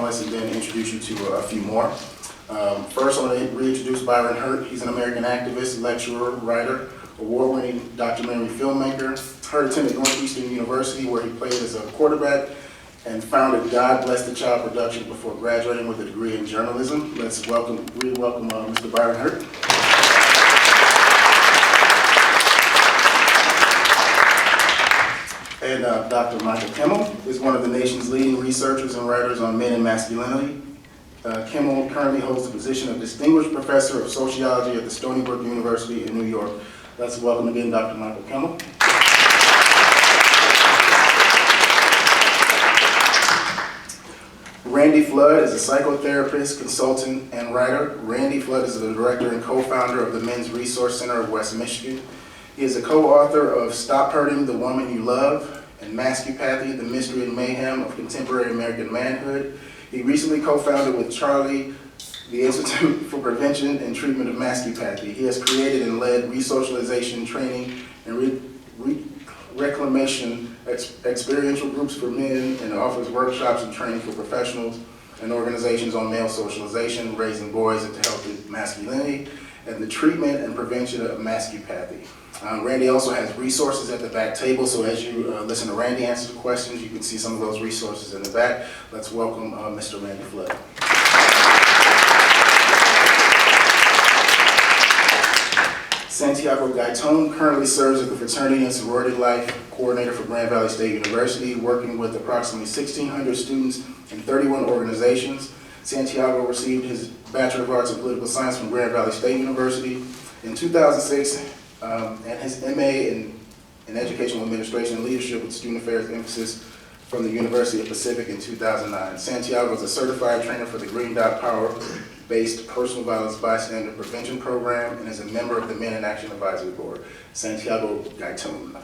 panelists and then introduce you to a few more. First, I want to reintroduce Byron Hurt. He's an American activist, lecturer, writer, award-winning documentary filmmaker. Hurt attended Northeastern University, where he played as a quarterback and founded God Bless the Child Production before graduating with a degree in journalism. Let's welcome Mr. Byron Hurt. And Dr. Michael Kimmel is one of the nation's leading researchers and writers on men and masculinity. Kimmel currently holds the position of Distinguished Professor of Sociology at the Stony Brook University in New York. Let's welcome again Dr. Michael Kimmel. Randy Flood is a psychotherapist, consultant, and writer. Randy Flood is the director and co-founder of the Men's Resource Center of West Michigan. He is a co-author of Stop Hurting the Woman You Love and Masculopathy, the Mystery and Mayhem of Contemporary American Manhood. He recently co-founded with Charlie the Institute for Prevention and Treatment of Masculopathy. He has created and led resocialization training and reclamation experiential groups for men and offers workshops and training for professionals and organizations on male socialization, raising boys into healthy masculinity, and the treatment and prevention of masculopathy. Randy also has resources at the back table, so as you listen to Randy answer the questions, you can see some of those resources in the back. Let's welcome Mr. Randy Flood. Santiago Gaiton currently serves as the Fraternity and Sorority Life Coordinator for Grand Valley State University, working with approximately 1,600 students in 31 organizations. Santiago received his Bachelor of Arts in Political Science from Grand Valley State University in 2006, and his MA in Educational Administration and Leadership with Student Affairs emphasis from the University of Pacific in 2009. Santiago is a certified trainer for the Green Dot Power-based Personal Violence Bystander Prevention Program and is a member of the Men in Action Advisory Board. Santiago Gaiton.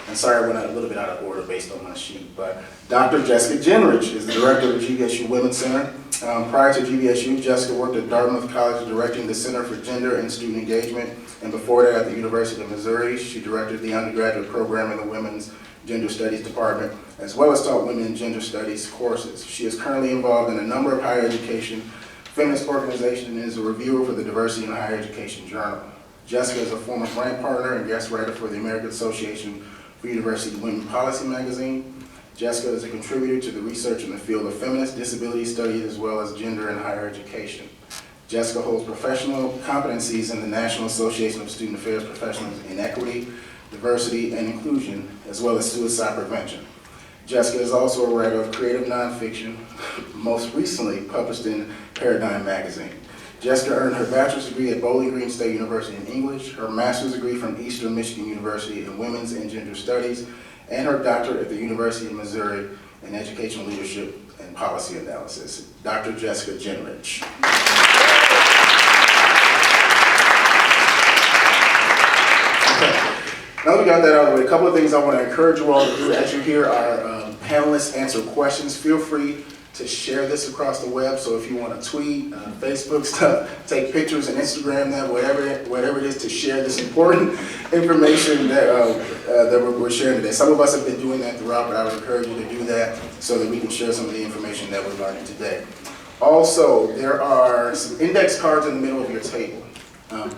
And sorry I went a little bit out of order based on my sheet, but Dr. Jessica Jenrich is the director of the GVSU Women's Center. Prior to GVSU, Jessica worked at Dartmouth College directing the Center for Gender and Student Engagement, and before that at the University of Missouri, she directed the undergraduate program in the Women's Gender Studies Department, as well as taught women in gender studies courses. She is currently involved in a number of higher education feminist organizations and is a reviewer for the Diversity in Higher Education Journal. Jessica is a former grant partner and guest writer for the American Association for University Women Policy magazine. Jessica is a contributor to the research in the field of feminist disability studies as well as gender and higher education. Jessica holds professional competencies in the National Association of Student Affairs Professionals in Equity, Diversity, and Inclusion, as well as suicide prevention. Jessica is also a writer of creative nonfiction, most recently published in Paradigm magazine. Jessica earned her bachelor's degree at Bowling Green State University in English, her master's degree from Eastern Michigan University in Women's and Gender Studies, and her doctorate at the University of Missouri in Educational Leadership and Policy Analysis. Dr. Jessica Jenrich. Now that we got that out of the way, a couple of things I want to encourage you all to do as you hear our panelists answer questions. Feel free to share this across the web, so if you want to tweet, Facebook stuff, take pictures and Instagram that, whatever it is, to share this important information that we're sharing today. Some of us have been doing that throughout, but I would encourage you to do that so that we can share some of the information that we're learning today. Also, there are some index cards in the middle of your table. I'm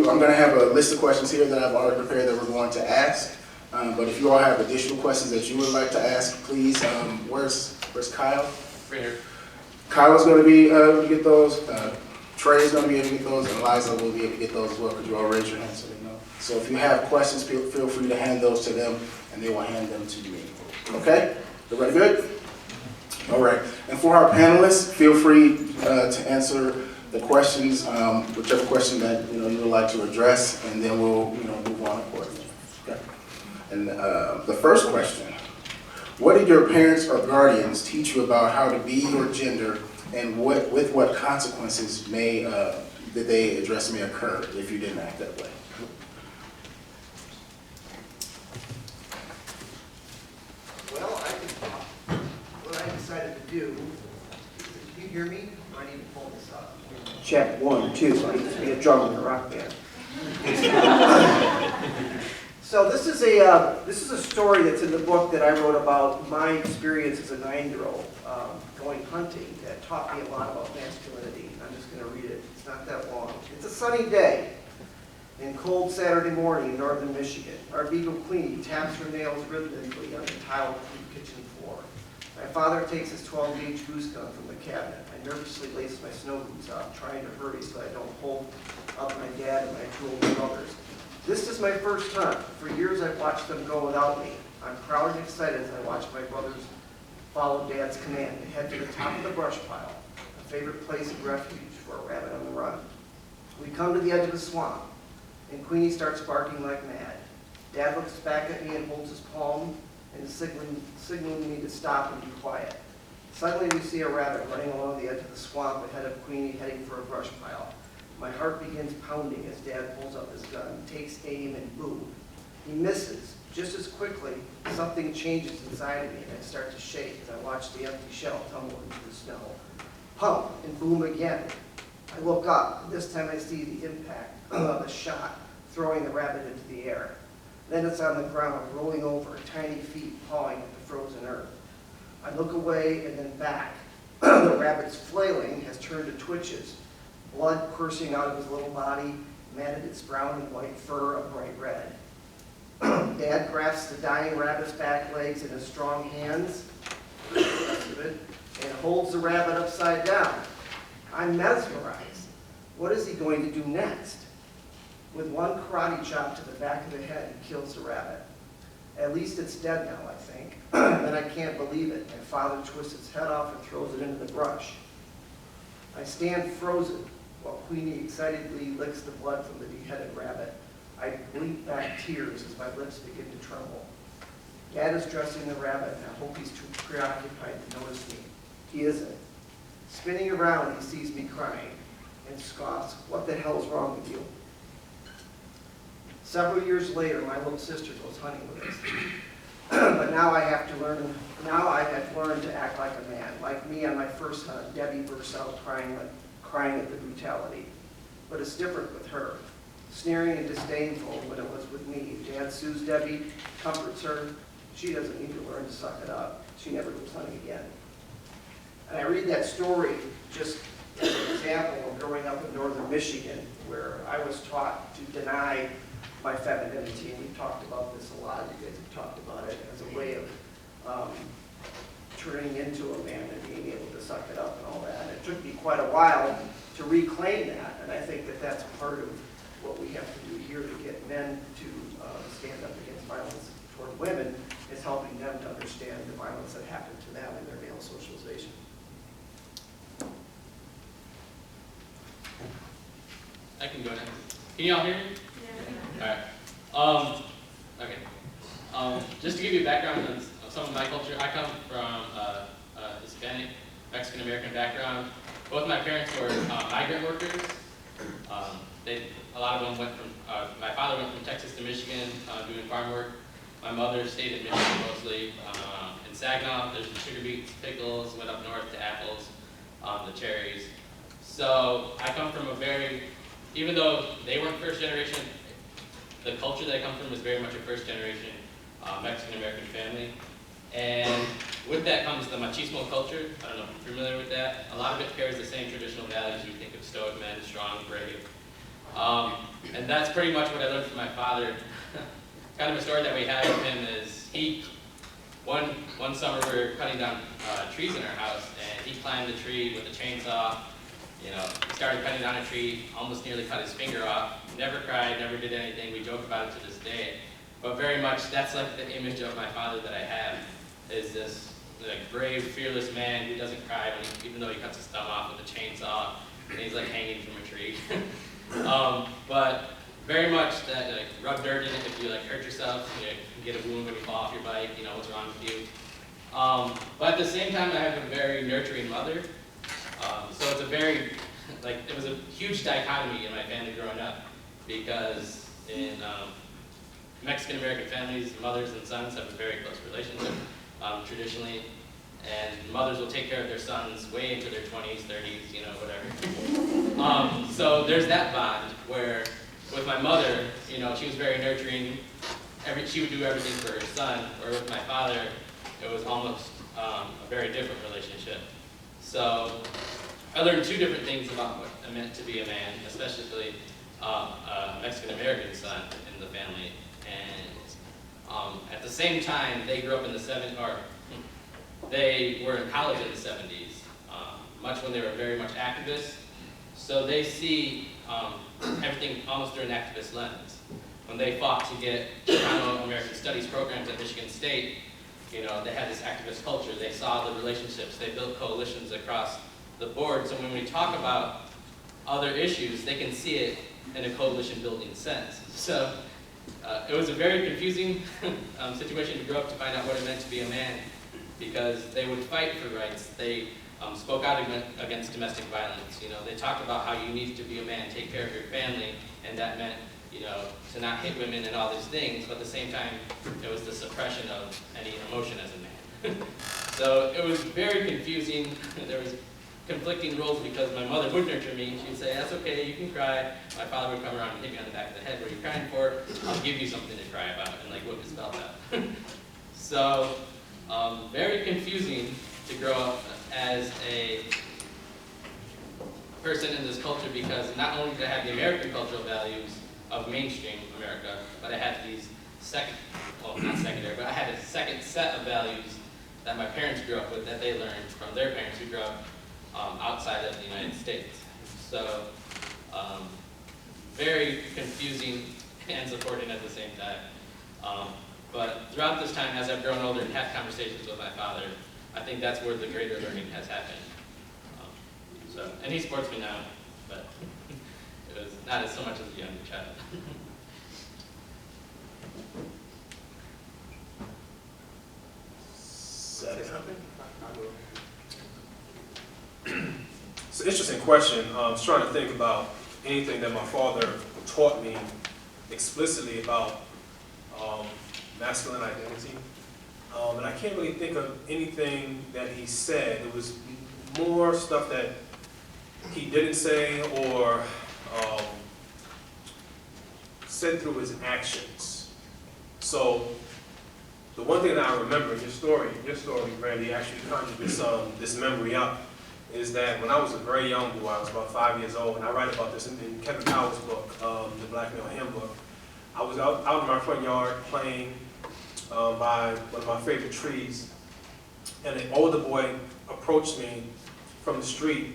going to have a list of questions here that I've already prepared that we're going to ask, but if you all have additional questions that you would like to ask, please, where's Kyle? Right here. Kyle's going to be able to get those. Trey's going to be able to get those, and Liza will be able to get those as well. Could you all raise your hand so they know? So if you have questions, feel free to hand those to them, and they will hand them to me. Okay? Everybody good? All right. And for our panelists, feel free to answer the questions, whichever question that you would like to address, and then we'll move on accordingly. Okay. And the first question. What did your parents or guardians teach you about how to be your gender, and with what consequences did they address may occur if you didn't act that way? Well, what I decided to do, can you hear me? I need to pull this up. Check 1, 2. I used to be a drummer in a rock band. So this is a story that's in the book that I wrote about my experience as a 9-year-old going hunting that taught me a lot about masculinity. I'm just going to read it. It's not that long. It's a sunny day and cold Saturday morning in northern Michigan. Our beagle Queenie taps her nails rhythmically on the tiled kitchen floor. My father takes his 12-gauge goose gun from the cabinet. I nervously lace my snow boots up, trying to hurry so I don't hold up my dad and my 2 older brothers. This is my first hunt. For years I've watched them go without me. I'm proud and excited as I watch my brothers follow Dad's command and head to the top of the brush pile, a favorite place of refuge for a rabbit on the run. We come to the edge of the swamp, and Queenie starts barking like mad. Dad looks back at me and holds his palm and is signaling me to stop and be quiet. Suddenly we see a rabbit running along the edge of the swamp ahead of Queenie heading for a brush pile. My heart begins pounding as Dad pulls up his gun, takes aim, and boom. He misses. Just as quickly, something changes inside of me, and I start to shake as I watch the empty shell tumble into the snow. Pump, and boom again. I look up, and this time I see the impact of the shot, throwing the rabbit into the air. Then it's on the ground, rolling over, tiny feet pawing at the frozen earth. I look away and then back. The rabbit's flailing has turned to twitches, blood coursing out of his little body, matted its brown and white fur a bright red. Dad grasps the dying rabbit's back legs in his strong hands, the rest of it, and holds the rabbit upside down. I'm mesmerized. What is he going to do next? With one karate chop to the back of the head, he kills the rabbit. At least it's dead now, I think. Then I can't believe it. My father twists its head off and throws it into the brush. I stand frozen while Queenie excitedly licks the blood from the beheaded rabbit. I bleed back tears as my lips begin to tremble. Dad is dressing the rabbit, and I hope he's too preoccupied to notice me. He isn't. Spinning around, he sees me crying and scoffs, "What the hell's wrong with you?" Several years later, my little sister goes hunting with us. But now I have learned to act like a man. Like me on my first hunt, Debbie bursts out crying at the brutality. But it's different with her. Sneering and disdainful when it was with me. Dad soothes Debbie, comforts her. She doesn't need to learn to suck it up. She never goes hunting again. And I read that story just as an example of growing up in northern Michigan, where I was taught to deny my femininity, and we've talked about this a lot. You guys have talked about it as a way of turning into a man and being able to suck it up and all that. And it took me quite a while to reclaim that, and I think that that's part of what we have to do here to get men to stand up against violence toward women, is helping them to understand the violence that happened to them in their male socialization. I can go next. Can you all hear me? Yeah. All right. Okay. Just to give you a background on some of my culture, I come from a Hispanic, Mexican-American background. Both my parents were migrant workers. A lot of them went from, my father went from Texas to Michigan doing farm work. My mother stayed in Michigan mostly. In Saginaw, there's the sugar beets, pickles, went up north to apples, the cherries. So I come from even though they weren't first generation, the culture that I come from is very much a first generation Mexican-American family. And with that comes the machismo culture. I don't know if you're familiar with that. A lot of it carries the same traditional values you think of stoic men, strong, brave. And that's pretty much what I learned from my father. Kind of a story that we have of him is one summer we were cutting down trees in our house, and he climbed the tree with a chainsaw. He started cutting down a tree, almost nearly cut his finger off. Never cried, never did anything. We joke about it to this day. But very much, that's like the image of my father that I have, is this brave, fearless man who doesn't cry even though he cuts his thumb off with a chainsaw and he's hanging from a tree. But very much that rub dirt in it if you hurt yourself, you can get a wound when you fall off your bike, what's wrong with you. But at the same time, I have a very nurturing mother. So it's it was a huge dichotomy in my family growing up, because in Mexican-American families, mothers and sons have a very close relationship, traditionally, and mothers will take care of their sons way into their 20s, 30s, whatever. So there's that bond where, with my mother, she was very nurturing, she would do everything for her son, or with my father, it was almost a very different relationship. So I learned two different things about what it meant to be a man, especially a Mexican-American son in the family. And at the same time, they grew up in the they were in college in the 70s, much when they were very much activists. So they see everything almost through an activist lens. When they fought to get Toronto American Studies programs at Michigan State, you know, they had this activist culture. They saw the relationships. They built coalitions across the board. So when we talk about other issues, they can see it in a coalition building sense. So it was a very confusing situation to grow up to find out what it meant to be a man, because they would fight for rights. They spoke out against domestic violence. You know, they talked about how you needed to be a man, take care of your family, and that meant, you know, to not hit women and all these things, but at the same time, it was the suppression of any emotion as a man. So it was very confusing. There was conflicting roles because my mother would nurture me. She'd say, that's okay, you can cry. My father would come around and hit me on the back of the head. What are you crying for? I'll give you something to cry about, and like whip his belt out. So very confusing to grow up as a person in this culture, because not only did I have the American cultural values of mainstream America, but I had these not secondary, but I had a second set of values that my parents grew up with, that they learned from their parents who grew up outside of the United States. So very confusing and supporting at the same time. But throughout this time, as I've grown older and had conversations with my father, I think that's where the greater learning has happened. And he supports me now, but it was not as so much as a younger child. Say something? It's an interesting question. I was trying to think about anything that my father taught me explicitly about masculine identity. And I can't really think of anything that he said. It was more stuff that he didn't say or said through his actions. So the one thing that I remember in your story, Randy, actually conjured this memory up, is that when I was a very young boy, I was about 5 years old, and I write about this in Kevin Powell's book, The Black Male Handbook. I was out in my front yard playing by one of my favorite trees, and an older boy approached me from the street,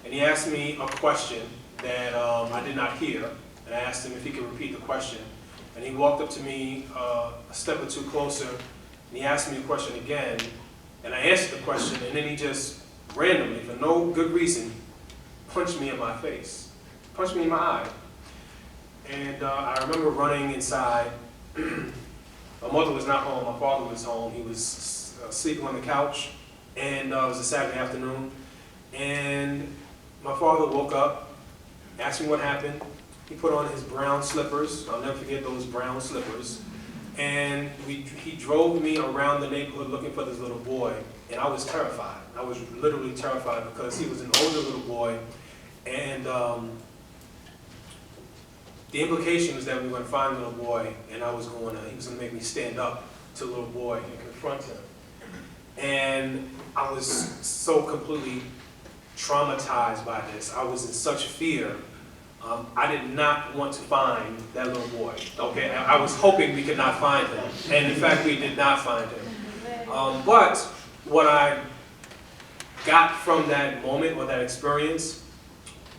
and he asked me a question that I did not hear, and I asked him if he could repeat the question. And he walked up to me a step or two closer, and he asked me the question again, and I answered the question, and then he just randomly, for no good reason, punched me in my face, punched me in my eye. And I remember running inside. My mother was not home, my father was home. He was sleeping on the couch, and it was a Saturday afternoon. And my father woke up, asked me what happened. He put on his brown slippers. I'll never forget those brown slippers. And he drove me around the neighborhood looking for this little boy. And I was terrified. I was literally terrified because he was an older little boy. And the implication was that we were going to find the little boy, and he was going to make me stand up to the little boy and confront him. And I was so completely traumatized by this. I was in such fear. I did not want to find that little boy. Okay, I was hoping we could not find him, and in fact, we did not find him. But what I got from that moment or that experience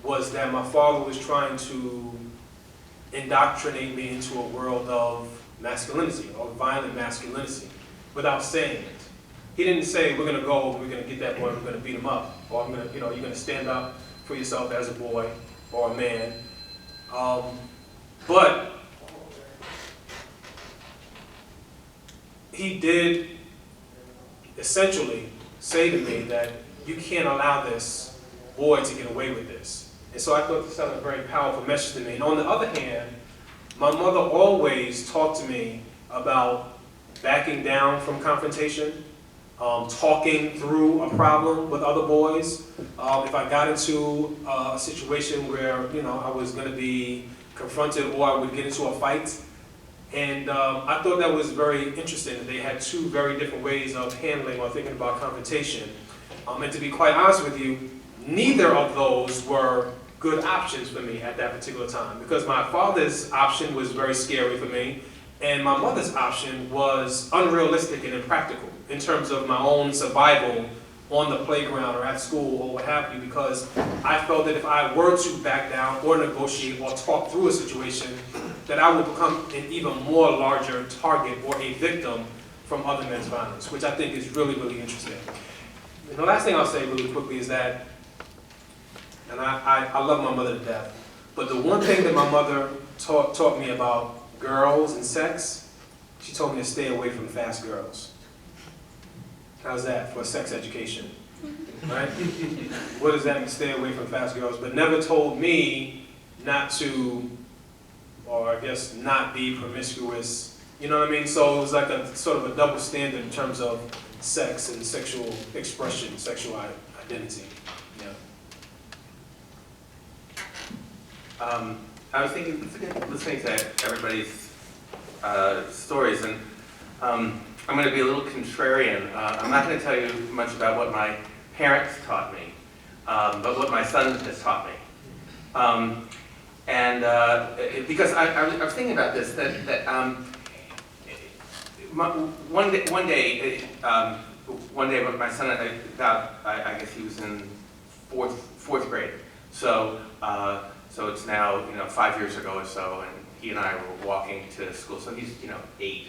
was that my father was trying to indoctrinate me into a world of masculinity, or violent masculinity, without saying it. He didn't say, we're going to go, we're going to get that boy, we're going to beat him up, or you're going to stand up for yourself as a boy or a man. But he did essentially say to me that you can't allow this boy to get away with this. And so I thought this sounded a very powerful message to me. And on the other hand, my mother always talked to me about backing down from confrontation, talking through a problem with other boys. If I got into a situation where I was going to be confronted or I would get into a fight, And I thought that was very interesting that they had two very different ways of handling or thinking about confrontation. And to be quite honest with you, neither of those were good options for me at that particular time, because my father's option was very scary for me, and my mother's option was unrealistic and impractical in terms of my own survival on the playground or at school or what have you, because I felt that if I were to back down or negotiate or talk through a situation, that I would become an even more larger target or a victim from other men's violence, which I think is really, really interesting. And the last thing I'll say really quickly is that, and I love my mother to death, but the one thing that my mother taught me about girls and sex, she told me to stay away from fast girls. How's that for sex education, right? What does that mean, stay away from fast girls? But never told me not to, or I guess not be promiscuous, you know what I mean? So it was like a sort of a double standard in terms of sex and sexual expression, sexual identity, yeah. I was thinking, listening to everybody's stories, and I'm going to be a little contrarian. I'm not going to tell you much about what my parents taught me, but what my son has taught me. Because I was thinking about this, that one day when my son, I guess he was in fourth grade, so it's now 5 years ago or so, and he and I were walking to school. So he's 8.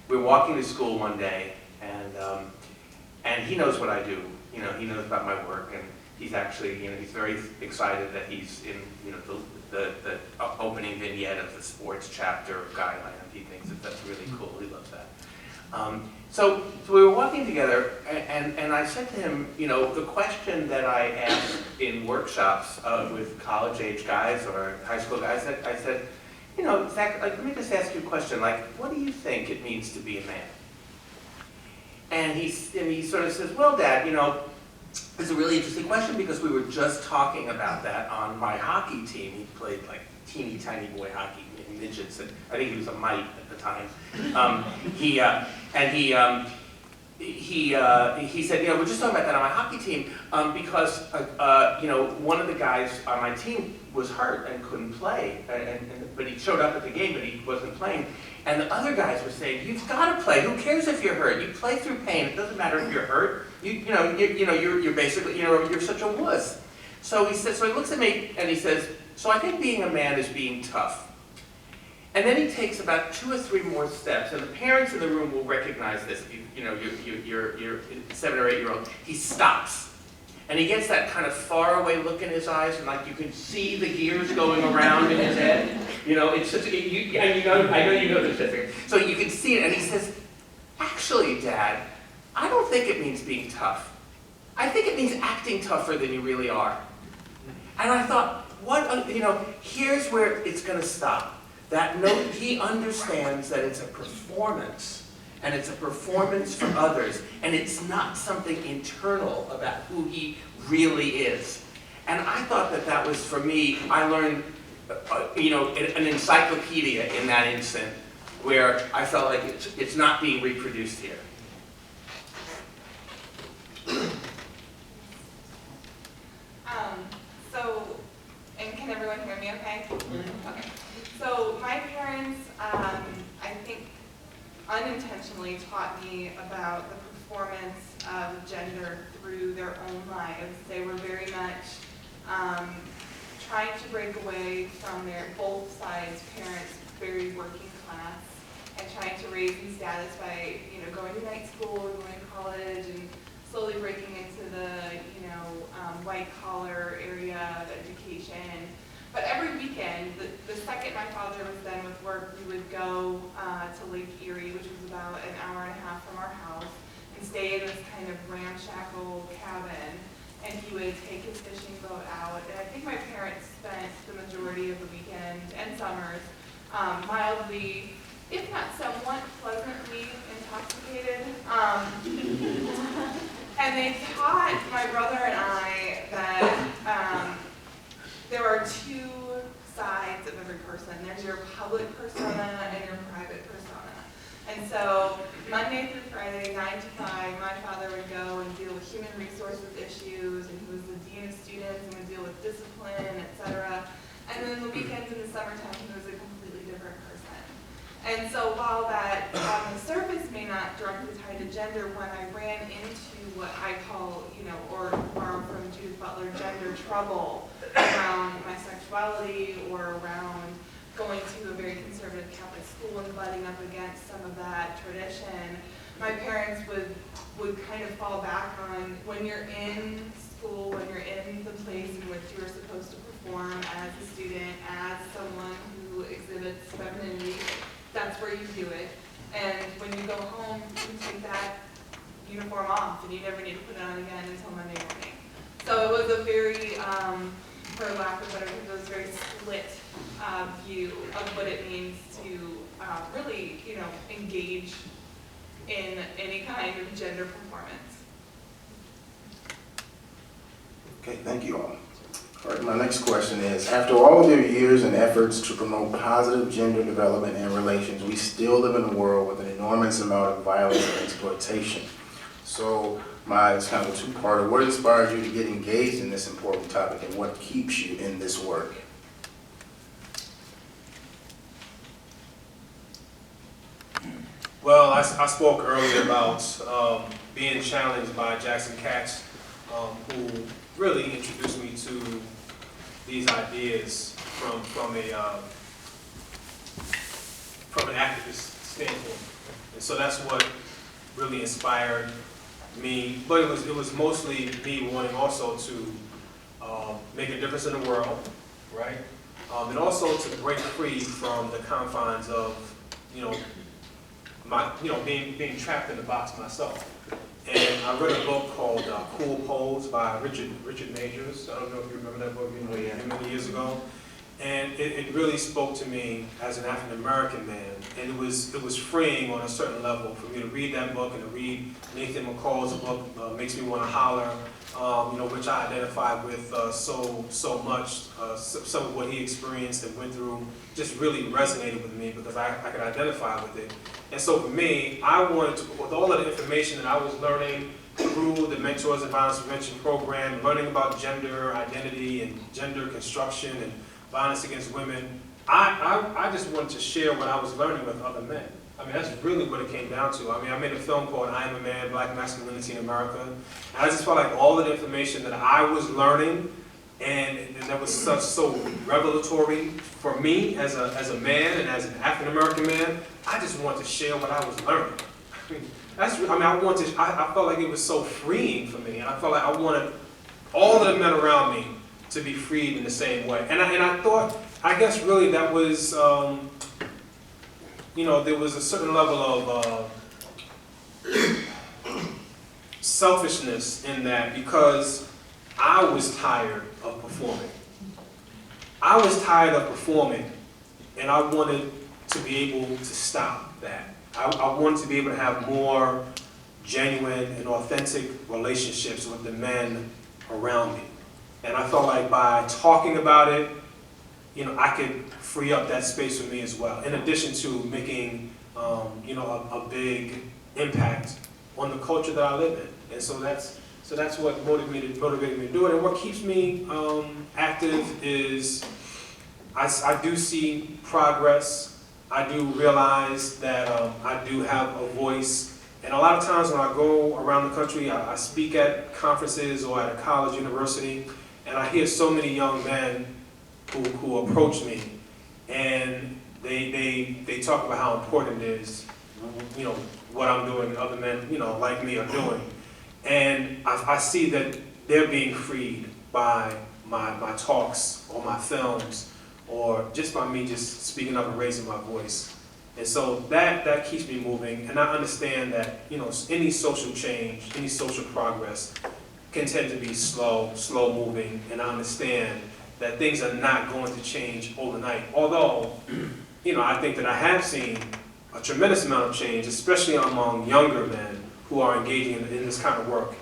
We're walking to school one day, and he knows what I do. He knows about my work, and he's actually, he's very excited that he's in, the opening vignette of the sports chapter of Guideline. He thinks that's really cool. He loves that. So we were walking together, and I said to him, the question that I ask in workshops with college-age guys or high school guys, I said, Zach, let me just ask you a question. What do you think it means to be a man? And he sort of says, well, Dad, it's a really interesting question because we were just talking about that on my hockey team. He played teeny tiny boy hockey, midgets, and I think he was a mite at the time. He said, we're just talking about that on my hockey team because one of the guys on my team was hurt and couldn't play, but he showed up at the game, but he wasn't playing. And the other guys were saying, you've got to play. Who cares if you're hurt? You play through pain. It doesn't matter if you're hurt. You're basically, you're such a wuss. So he says, so he looks at me and he says, so I think being a man is being tough. And then he takes about 2 or 3 more steps, and the parents in the room will recognize this. You're 7 or 8 year old. He stops, and he gets that kind of faraway look in his eyes, and you can see the gears going around in his head. It's such I know you know this, Jessica. So you can see it, and he says, "Actually, Dad, I don't think it means being tough. I think it means acting tougher than you really are." And I thought, here's where it's going to stop. That note, he understands that it's a performance, and it's a performance for others, and it's not something internal about who he really is. And I thought that was, for me, I learned, an encyclopedia in that instant, where I felt like it's not being reproduced here. And can everyone hear me okay? Okay. So my parents, I think, unintentionally taught me about the performance of gender through their own lives. They were very much trying to break away from their both sides' parents, very working class, and trying to raise in status by going to night school, going to college, and slowly breaking into the white collar area of education. But every weekend, the second my father was done with work, we would go to Lake Erie, which was about an hour and a half from our house, and stay in this kind of ramshackle cabin. And he would take his fishing boat out. And I think my parents spent the majority of the weekend and summers mildly, if not somewhat pleasantly intoxicated. And they taught my brother and I that there are 2 sides of every person. person. There's your public persona and your private persona. And so Monday through Friday, 9 to 5, my father would go and deal with human resources issues, and he was the dean of students and would deal with discipline, etc. And then the weekends in the summertime, he was a completely different person. And so while that on the surface may not directly tie to gender, when I ran into what I call, or borrow from Judith Butler, gender trouble around my sexuality or around going to a very conservative Catholic school and butting up against some of that tradition, my parents would kind of fall back on, when you're in school, when you're in the place in which you are supposed to perform as a student, as someone who exhibits femininity, that's where you do it. And when you go home, you take that uniform off, and you never need to put it on again until Monday morning. So it was a very, for lack of better terms, it was a very split view of what it means to really, engage in any kind of gender performance. Okay, thank you all. All right, my next question is, after all of your years and efforts to promote positive gender development and relations, we still live in a world with an enormous amount of violence and exploitation. So it's kind of a two-parter. What inspired you to get engaged in this important topic, and what keeps you in this work? Well, I spoke earlier about being challenged by Jackson Katz, who really introduced me to these ideas from an activist standpoint, and so that's what really inspired me. But it was mostly me wanting also to make a difference in the world, right? And also to break free from the confines of being trapped in the box myself. And I read a book called Cool Pose by Richard Majors. I don't know if you remember that book, many years ago. And it really spoke to me as an African American man. And it was freeing on a certain level for me to read that book and to read Nathan McCall's book, Makes Me Want to Holler, which I identified with so much. Some of what he experienced and went through just really resonated with me because I could identify with it. And so for me, I wanted to, with all of the information that I was learning through the Mentors and Violence Prevention Program, learning about gender identity and gender construction and violence against women, I just wanted to share what I was learning with other men. I mean, that's really what it came down to. I mean, I made a film called I Am a Man, Black Masculinity in America. And I just felt like all of the information that I was learning and that was so revelatory for me as a man and as an African American man, I just wanted to share what I was learning. I felt like it was so freeing for me, and I felt like I wanted all of the men around me to be freed in the same way. And I thought, I guess really that was, there was a certain level of selfishness in that, because I was tired of performing. I was tired of performing, and I wanted to be able to stop that. I wanted to be able to have more genuine and authentic relationships with the men around me. And I felt like by talking about it, I could free up that space for me as well, in addition to making, a big impact on the culture that I live in. And so that's what motivated me to do it. And what keeps me active is I do see progress. I do realize that I do have a voice. And a lot of times when I go around the country, I speak at conferences or at a college, university, and I hear so many young men who approach me, and they talk about how important it is, what I'm doing and other men, like me are doing. And I see that they're being freed by my talks or my films, or just by me just speaking up and raising my voice. And so that keeps me moving, and I understand that any social change, any social progress can tend to be slow moving, and I understand that things are not going to change overnight. Although, I think that I have seen a tremendous amount of change, especially among younger men who are engaging in this kind of work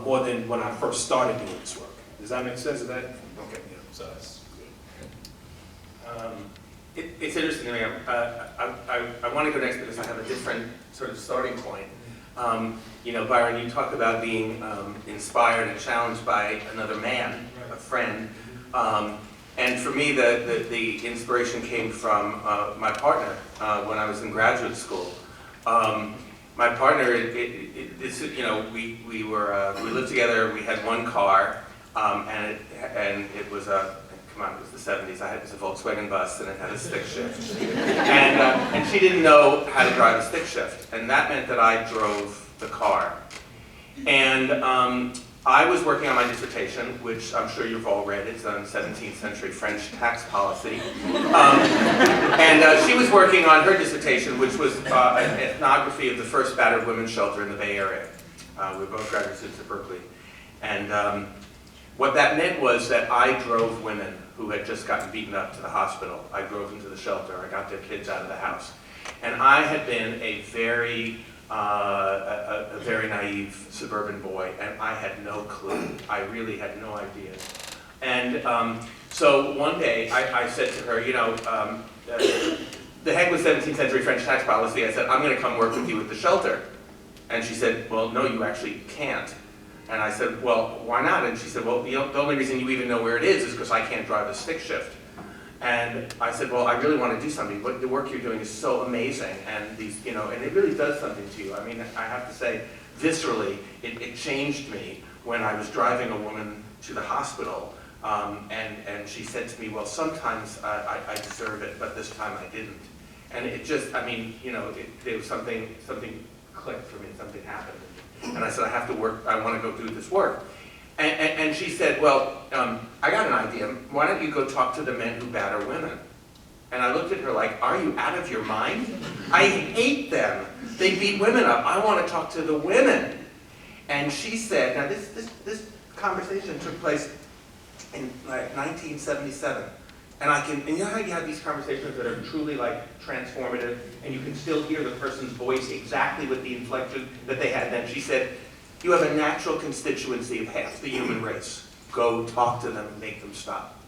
more than when I first started doing this work. Does that make sense? Okay, yeah, so that's good. It's interesting to me. I want to go next because I have a different sort of starting point. You know, Byron, you talk about being inspired and challenged by another man, a friend. And for me, the inspiration came from my partner when I was in graduate school. My partner, you know, we lived together. We had one car, and it was a, come on, it was the 70s. It was a Volkswagen bus, and it had a stick shift. And she didn't know how to drive a stick shift, and that meant that I drove the car. And I was working on my dissertation, which I'm sure you've all read. It's on 17th century French tax policy. And she was working on her dissertation, which was an ethnography of the first battered women's shelter in the Bay Area. We were both graduate students at Berkeley. And what that meant was that I drove women who had just gotten beaten up to the hospital. I drove them to the shelter. I got their kids out of the house. And I had been a very naive suburban boy, and I had no clue. I really had no idea. And so one day I said to her, you know, the heck with 17th century French tax policy. I said, I'm going to come work with you at the shelter. And she said, well, no, you actually can't. And I said, well, why not? And she said, well, you know, the only reason you even know where it is because I can't drive a stick shift. And I said, well, I really want to do something. But the work you're doing is so amazing, and these, you know, and it really does something to you. I mean, I have to say, viscerally, it changed me when I was driving a woman to the hospital, and she said to me, well, sometimes I deserve it, but this time I didn't. And it just, I mean, you know, there was something clicked for me, something happened. And I said, I have to work, I want to go do this work. And she said, well, I got an idea. Why don't you go talk to the men who batter women? And I looked at her like, are you out of your mind? I hate them. They beat women up. I want to talk to the women. And she said, now this conversation took place in like 1977. And you know how you have these conversations that are truly like transformative, and you can still hear the person's voice exactly with the inflection that they had then. She said, you have a natural constituency of half the human race. Go talk to them and make them stop.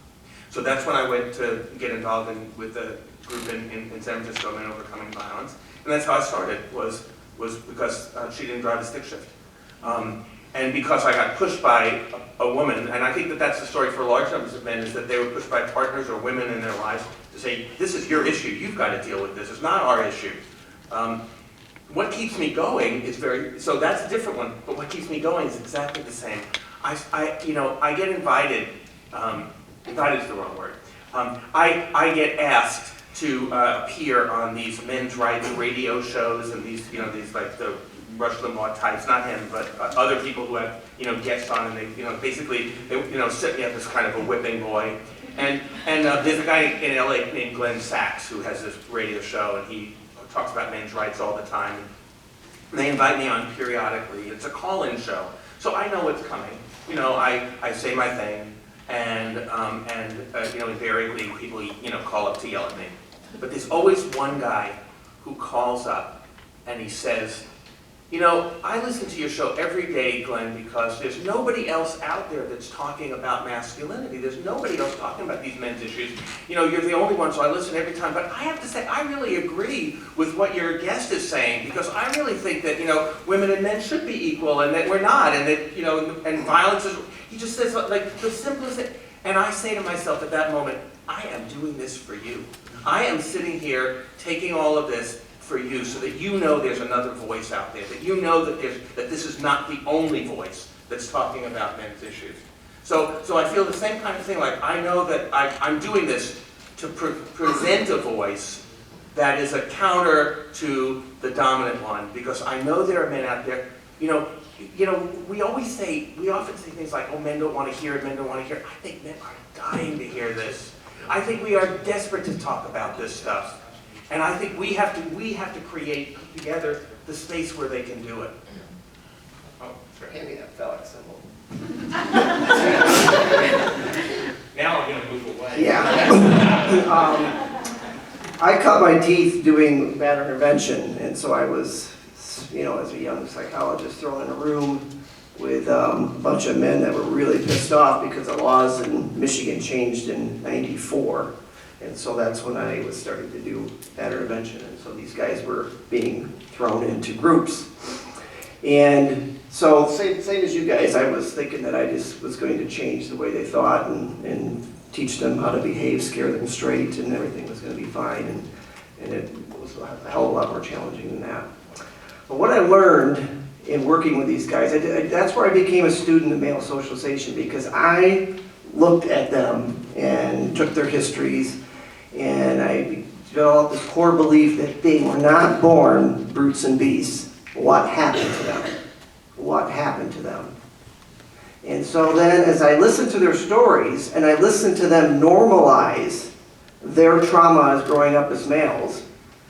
So that's when I went to get involved with the group in San Francisco, Men Overcoming Violence. And that's how I started, was because she didn't drive a stick shift. And because I got pushed by a woman, and I think that that's the story for large numbers of men, is that they were pushed by partners or women in their lives to say, this is your issue, you've got to deal with this, it's not our issue. What keeps me going is so that's a different one, but what keeps me going is exactly the same. I get invited, invited is the wrong word. I get asked to appear on these men's rights radio shows and these like the Rush Limbaugh types, not him, but other people who have, guests on, and they, basically, they, set me up as kind of a whipping boy. And there's a guy in LA named Glenn Sachs who has this radio show, and he talks about men's rights all the time. And they invite me on periodically. It's a call-in show, so I know what's coming. I say my thing, and invariably people, call up to yell at me. But there's always one guy who calls up, and he says, I listen to your show every day, Glenn, because there's nobody else out there that's talking about masculinity. There's nobody else talking about these men's issues. You're the only one, so I listen every time. But I have to say, I really agree with what your guest is saying, because I really think that, women and men should be equal, and that we're not, and that, and violence is, he just says, like, the simplest thing. And I say to myself at that moment, I am doing this for you. I am sitting here taking all of this for you, so that there's another voice out there, that that this is not the only voice that's talking about men's issues. So I feel the same kind of thing. Like, I know that I'm doing this to present a voice that is a counter to the dominant one, because I know there are men out there. We often say things like, "Oh, men don't want to hear it. Men don't want to hear it." I think men are dying to hear this. I think we are desperate to talk about this stuff. And I think we have to create together the space where they can do it. Oh, sure. Hand me that phallic symbol. Now I'm going to move away. Yeah. I cut my teeth doing matter intervention, and so I was, as a young psychologist, thrown in a room with a bunch of men that were really pissed off because the laws in Michigan changed in '94. And so that's when I was starting to do that intervention. And so these guys were being thrown into groups. And so same as you guys, I was thinking that I just was going to change the way they thought and teach them how to behave, scare them straight, and everything was going to be fine. And it was a hell of a lot more challenging than that. But what I learned in working with these guys, that's where I became a student of male socialization, because I looked at them and took their histories, and I developed this core belief that they were not born brutes and beasts. What happened to them? What happened to them? And so then as I listened to their stories, and I listened to them normalize their trauma as growing up as males,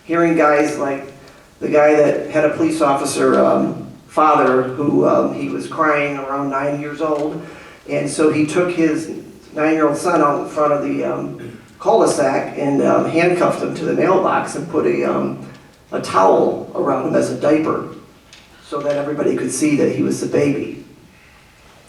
hearing guys like the guy that had a police officer father who he was crying around 9 years old, and so he took his 9-year-old son out in front of the cul-de-sac and handcuffed him to the mailbox and put a towel around him as a diaper so that everybody could see that he was the baby.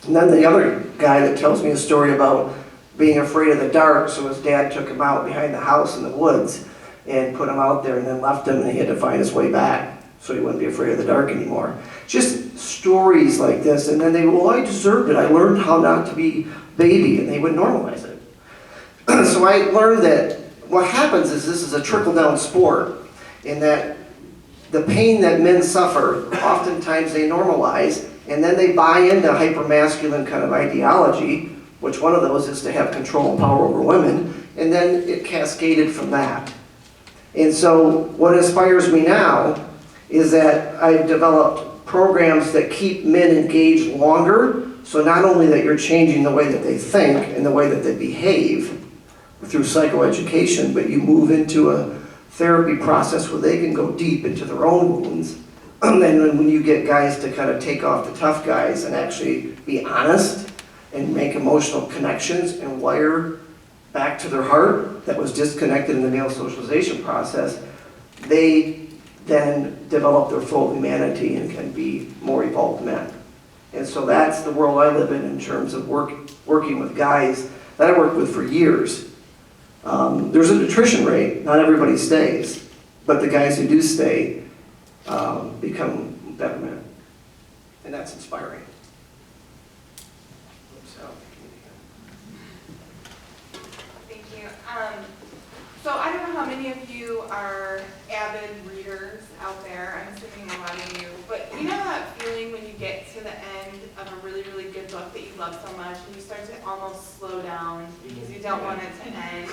And then the other guy that tells me a story about being afraid of the dark, so his dad took him out behind the house in the woods and put him out there and then left him, and he had to find his way back so he wouldn't be afraid of the dark anymore. Just stories like this, and then they, well, I deserved it. I learned how not to be baby, and they would normalize it. So I learned that what happens is this is a trickle-down sport, in that the pain that men suffer, oftentimes they normalize, and then they buy into hyper-masculine kind of ideology, which one of those is to have control and power over women, and then it cascaded from that. And so what inspires me now is that I've developed programs that keep men engaged longer, so not only that you're changing the way that they think and the way that they behave through psychoeducation, but you move into a therapy process where they can go deep into their own wounds. And then when you get guys to kind of take off the tough guys and actually be honest and make emotional connections and wire back to their heart that was disconnected in the male socialization process, they then develop their full humanity and can be more evolved men. And so that's the world I live in terms of working with guys that I worked with for years. There's an attrition rate. Not everybody stays, but the guys who do stay become better men. And that's inspiring. So, Thank you. So I don't know how many of you are avid readers out there. I'm assuming a lot of you. But you know that feeling when you get to the end of a really, really good book that you love so much and you start to almost slow down because you don't want it to end?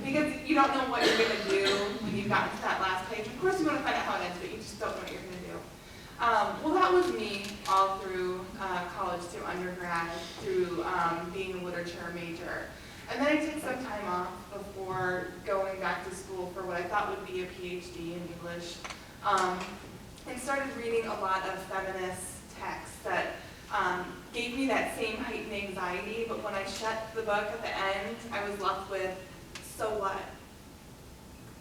Because you don't know what you're going to do when you've gotten to that last page. Of course you want to find out how it ends, but you just don't know what you're going to do. Well, that was me all through college, through undergrad, through being a literature major. And then I took some time off before going back to school for what I thought would be a PhD in English, and started reading a lot of feminist texts that gave me that same heightened anxiety, but when I shut the book at the end, I was left with, so what?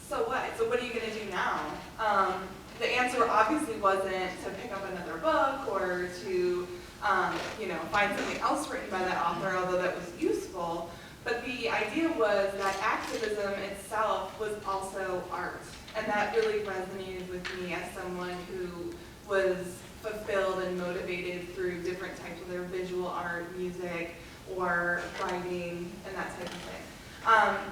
So what? So what are you going to do now? The answer obviously wasn't to pick up another book or to find something else written by that author, although that was useful. But the idea was that activism itself was also art. And that really resonated with me as someone who was fulfilled and motivated through different types of their visual art, music, or writing, and that type of thing.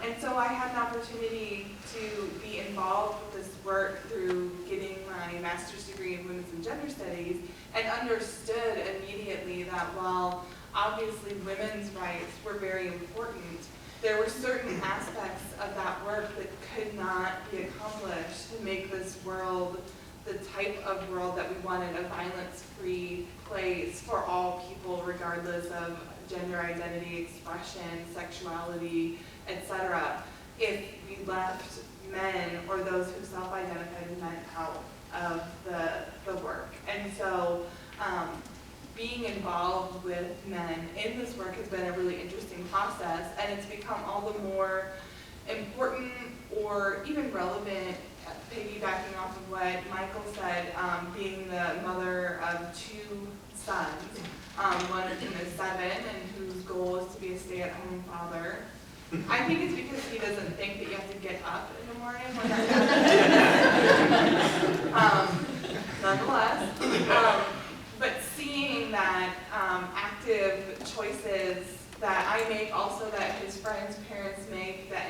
And so I had an opportunity to be involved with this work through getting my master's degree in women's and gender studies, and understood immediately that while obviously women's rights were very important, there were certain aspects of that work that could not be accomplished to make this world the type of world that we wanted, a violence-free place for all people regardless of gender identity, expression, sexuality, etc., if we left men or those who self-identified as men out of the work. And so being involved with men in this work has been a really interesting process, and it's become all the more important or even relevant, piggybacking off of what Michael said, being the mother of 2 sons, one of whom is 7 and whose goal is to be a stay-at-home father. I think it's because he doesn't think that you have to get up in the morning when that happens. Nonetheless, but seeing that active choices that I make, also that his friends' parents make, that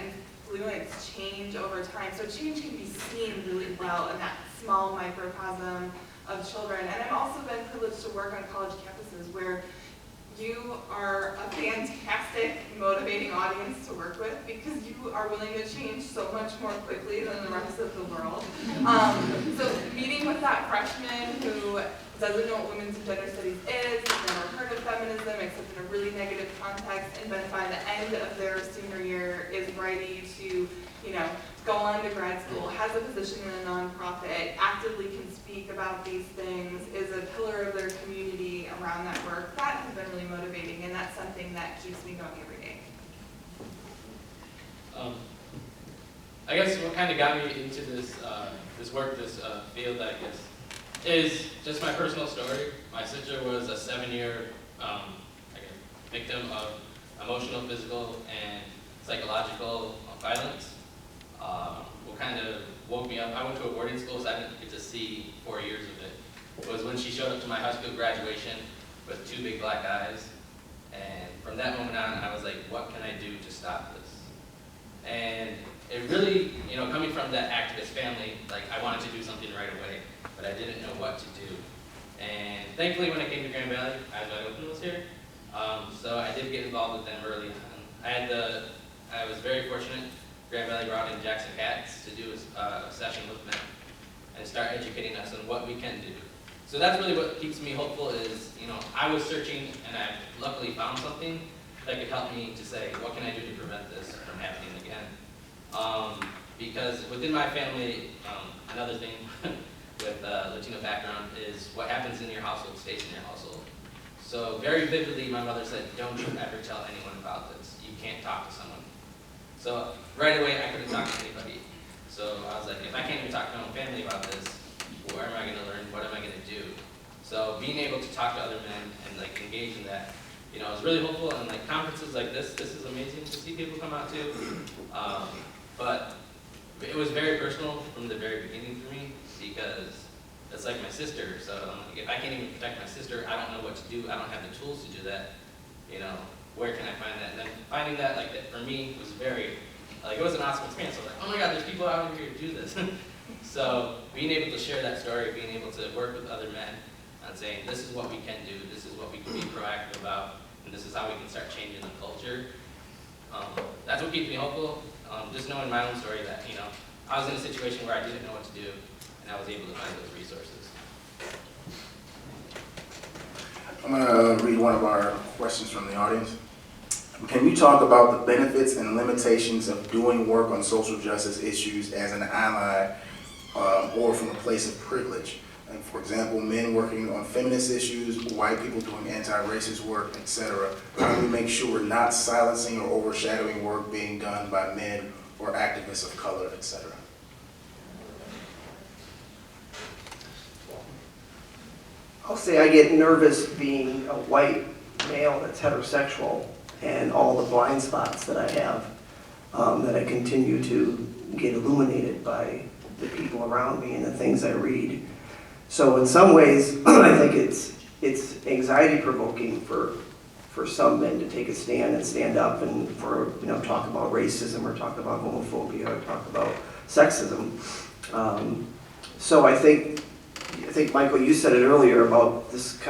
influence change over time. So change can be seen really well in that small microcosm of children. And I've also been privileged to work on college campuses where you are a fantastic, motivating audience to work with because you are willing to change so much more quickly than the rest of the world. So meeting with that freshman who doesn't know what women's and gender studies is, has never heard of feminism except in a really negative context, and then by the end of their senior year is ready to, go on to grad school, has a position in a nonprofit, actively can speak about these things, is a pillar of their community around that work. That has been really motivating, and that's something that keeps me going every day. I guess what kind of got me into this field, I guess, is just my personal story. My sister was a 7-year victim of emotional, physical, and psychological violence. What kind of woke me up, I went to a boarding school, so I didn't get to see 4 years of it, was when she showed up to my high school graduation with 2 big black eyes. And from that moment on, I was like, what can I do to stop this? And it really, coming from that activist family, like I wanted to do something right away, but I didn't know what to do. And thankfully, when I came to Grand Valley, I was here. So I did get involved with them early on. I was very fortunate. Grand Valley brought in Jackson Katz to do a session with them and start educating us on what we can do. So that's really what keeps me hopeful is, I was searching and I luckily found something that could help me to say, what can I do to prevent this from happening again? Because within my family, another thing with Latino background is what happens in your household stays in your household. So very vividly, my mother said, don't you ever tell anyone about this. You can't talk to someone. So right away, I couldn't talk to anybody. So I was like, if I can't even talk to my own family about this, where am I going to learn? What am I going to do? So being able to talk to other men and engage in that, is really hopeful. And conferences like this is amazing to see people come out to. But it was very personal from the very beginning for me because it's like my sister. So I'm like, if I can't even protect my sister, I don't know what to do. I don't have the tools to do that. Where can I find that? And then finding that, that for me was very, it was an awesome experience. I was like, oh my God, there's people out here to do this. So being able to share that story, being able to work with other men on saying, this is what we can do, this is what we can be proactive about, and this is how we can start changing the culture. That's what keeps me hopeful. Just knowing my own story that, I was in a situation where I didn't know what to do, and I was able to find those resources. I'm going to read one of our questions from the audience. Can you talk about the benefits and limitations of doing work on social justice issues as an ally or from a place of privilege? And for example, men working on feminist issues, white people doing anti-racist work, etc. How do we make sure we're not silencing or overshadowing work being done by men or activists of color, etc.? I'll say I get nervous being a white male that's heterosexual and all the blind spots that I have that I continue to get illuminated by the people around me and the things I read. So in some ways, I think it's anxiety provoking for some men to take a stand and stand up and talk about racism or talk about homophobia or talk about sexism. So I think Michael, you said it earlier about this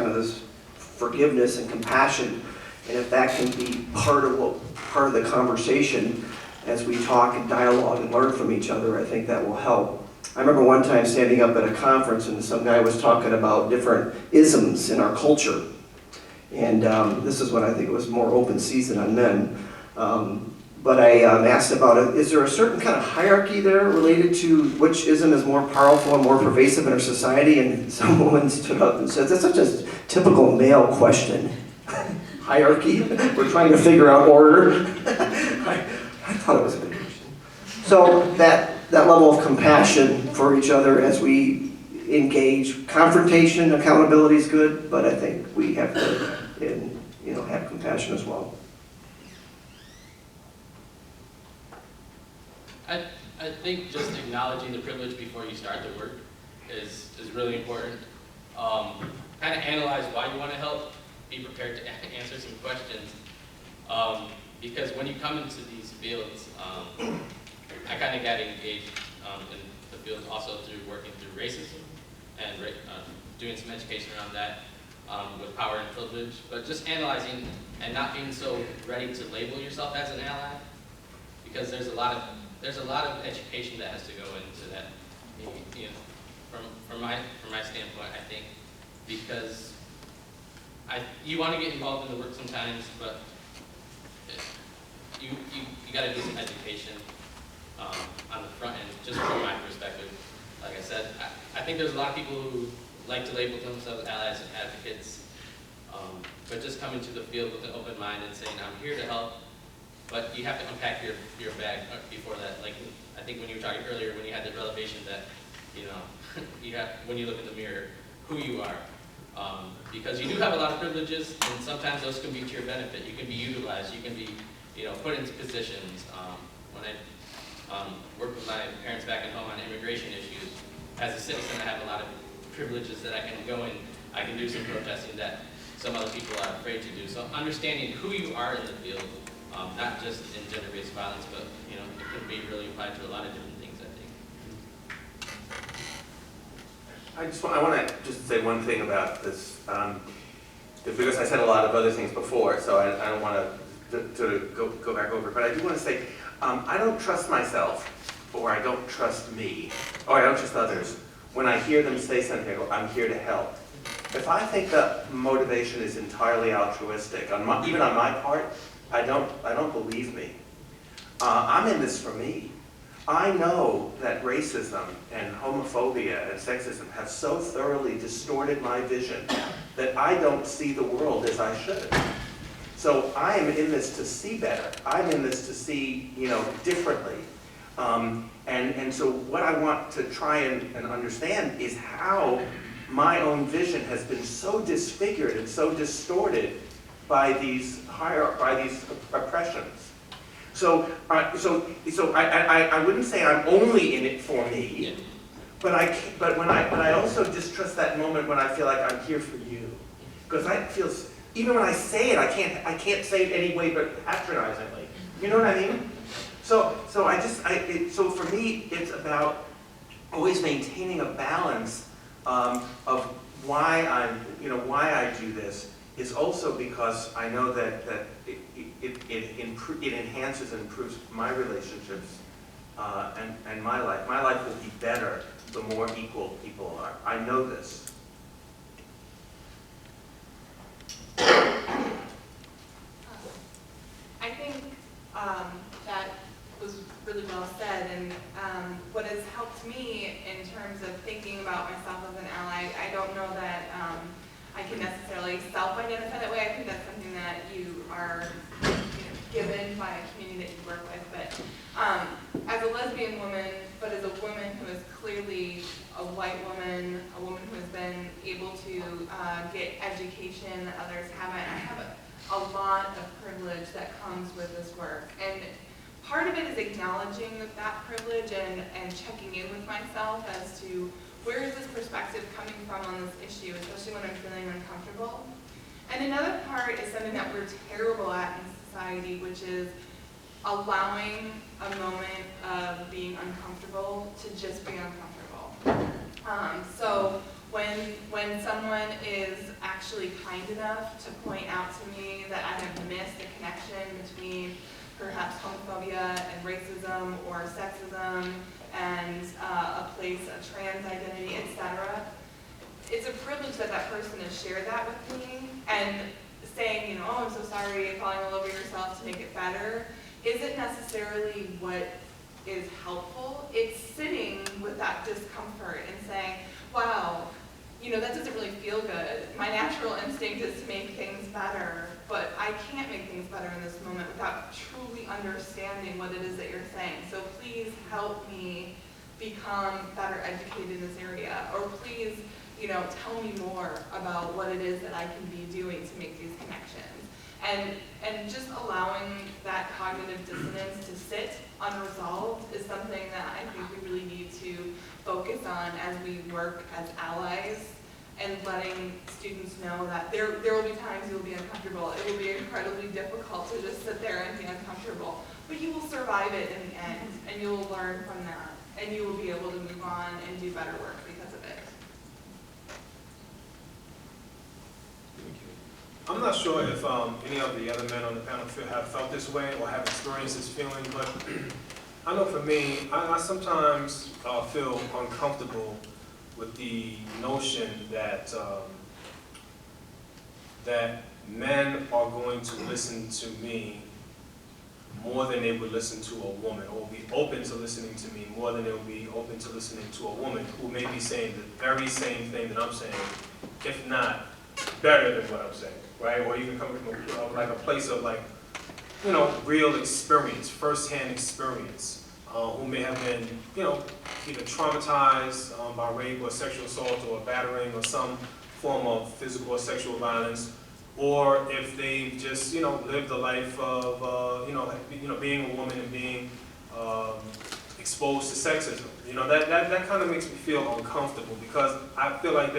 forgiveness and compassion, and if that can be part of the conversation as we talk and dialogue and learn from each other, I think that will help. I remember one time standing up at a conference and some guy was talking about different isms in our culture, and this is when I think it was more open season on men. But I asked about it, is there a certain kind of hierarchy there related to which ism is more powerful and more pervasive in our society? And some woman stood up and said, that's such a typical male question. Hierarchy? We're trying to figure out order. I thought it was a good question. So that level of compassion for each other as we engage, confrontation, accountability is good, but I think we have to have compassion as well. I think just acknowledging the privilege before you start the work is really important. Kind of analyze why you want to help, be prepared to answer some questions. Because when you come into these fields, I kind of got engaged in the field also through working through racism and doing some education around that with power and privilege, but just analyzing and not being so ready to label yourself as an ally, because there's a lot of education that has to go into that. You know, from my standpoint, I think, because you want to get involved in the work sometimes, but you got to do some education on the front end, just from my perspective. Like I said, I think there's a lot of people who like to label themselves allies and advocates, but just coming to the field with an open mind and saying, I'm here to help, but you have to unpack your bag before that. Like, I think when you were talking earlier, when you had the revelation that, you know, you have, when you look in the mirror, who you are. Because you do have a lot of privileges, and sometimes those can be to your benefit. You can be utilized, you can be, you know, put into positions. When I worked with my parents back at home on immigration issues, as a citizen, I have a lot of privileges that I can go in, I can do some protesting that some other people are afraid to do. So understanding who you are in the field, not just in gender-based violence, but, you know, it can be really applied to a lot of different things, I think. I want to just say one thing about this, because I said a lot of other things before, so I don't want to go back over. But I do want to say, I don't trust myself, or I don't trust me, or I don't trust others when I hear them say something. I'm here to help. If I think that motivation is entirely altruistic, even on my part, I don't believe me. I'm in this for me. I know that racism and homophobia and sexism have so thoroughly distorted my vision that I don't see the world as I should. So I am in this to see better. I'm in this to see, you know, differently. And so what I want to try and understand is how my own vision has been so disfigured and so distorted by these oppressions. So I wouldn't say I'm only in it for me, but I also distrust that moment when I feel like I'm here for you, because that feels, even when I say it, I can't say it any way but patronizingly. You know what I mean? So for me, it's about always maintaining a balance of why I do this. Is also because I know that it enhances and improves my relationships and my life. My life will be better the more equal people are. I know this. I think that was really well said, and what has helped me in terms of thinking about myself as an ally, I don't know that I can necessarily self-identify that way. I think that's something that you are given by a community that you work with. But as a lesbian woman, but as a woman who is clearly a white woman, a woman who has been able to get education that others haven't, I have a lot of privilege that comes with this work. And part of it is acknowledging that privilege and checking in with myself as to where is this perspective coming from on this issue, especially when I'm feeling uncomfortable. And another part is something that we're terrible at in society, which is allowing a moment of being uncomfortable to just be uncomfortable. So when someone is actually kind enough to point out to me that I have missed a connection between perhaps homophobia and racism or sexism and a place of trans identity, etc. It's a privilege that that person has shared that with me, and saying, oh, I'm so sorry, falling all over yourself to make it better, isn't necessarily what is helpful. It's sitting with that discomfort and saying, wow, that doesn't really feel good. My natural instinct is to make things better, but I can't make things better in this moment without truly understanding what it is that you're saying. So please help me become better educated in this area, or please, tell me more about what it is that I can be doing to make these connections. And just allowing that cognitive dissonance to sit unresolved is something that I think we really need to focus on as we work as allies, and letting students know that there will be times you'll be uncomfortable. It will be incredibly difficult to just sit there and be uncomfortable, but you will survive it in the end, and you will learn from that, and you will be able to move on and do better work because of it. I'm not sure if any of the other men on the panel have felt this way or have experienced this feeling, but I know for me, I sometimes feel uncomfortable with the notion that that men are going to listen to me more than they would listen to a woman, or be open to listening to me more than they would be open to listening to a woman who may be saying the very same thing that I'm saying, if not better than what I'm saying, right? Or even coming from like a place of like, you know, real experience, firsthand experience, who may have been, you know, either traumatized by rape or sexual assault or battering or some form of physical or sexual violence, or if they've just, you know, lived a life of, you know, being a woman and being exposed to sexism. You know, that kind of makes me feel uncomfortable, because I feel like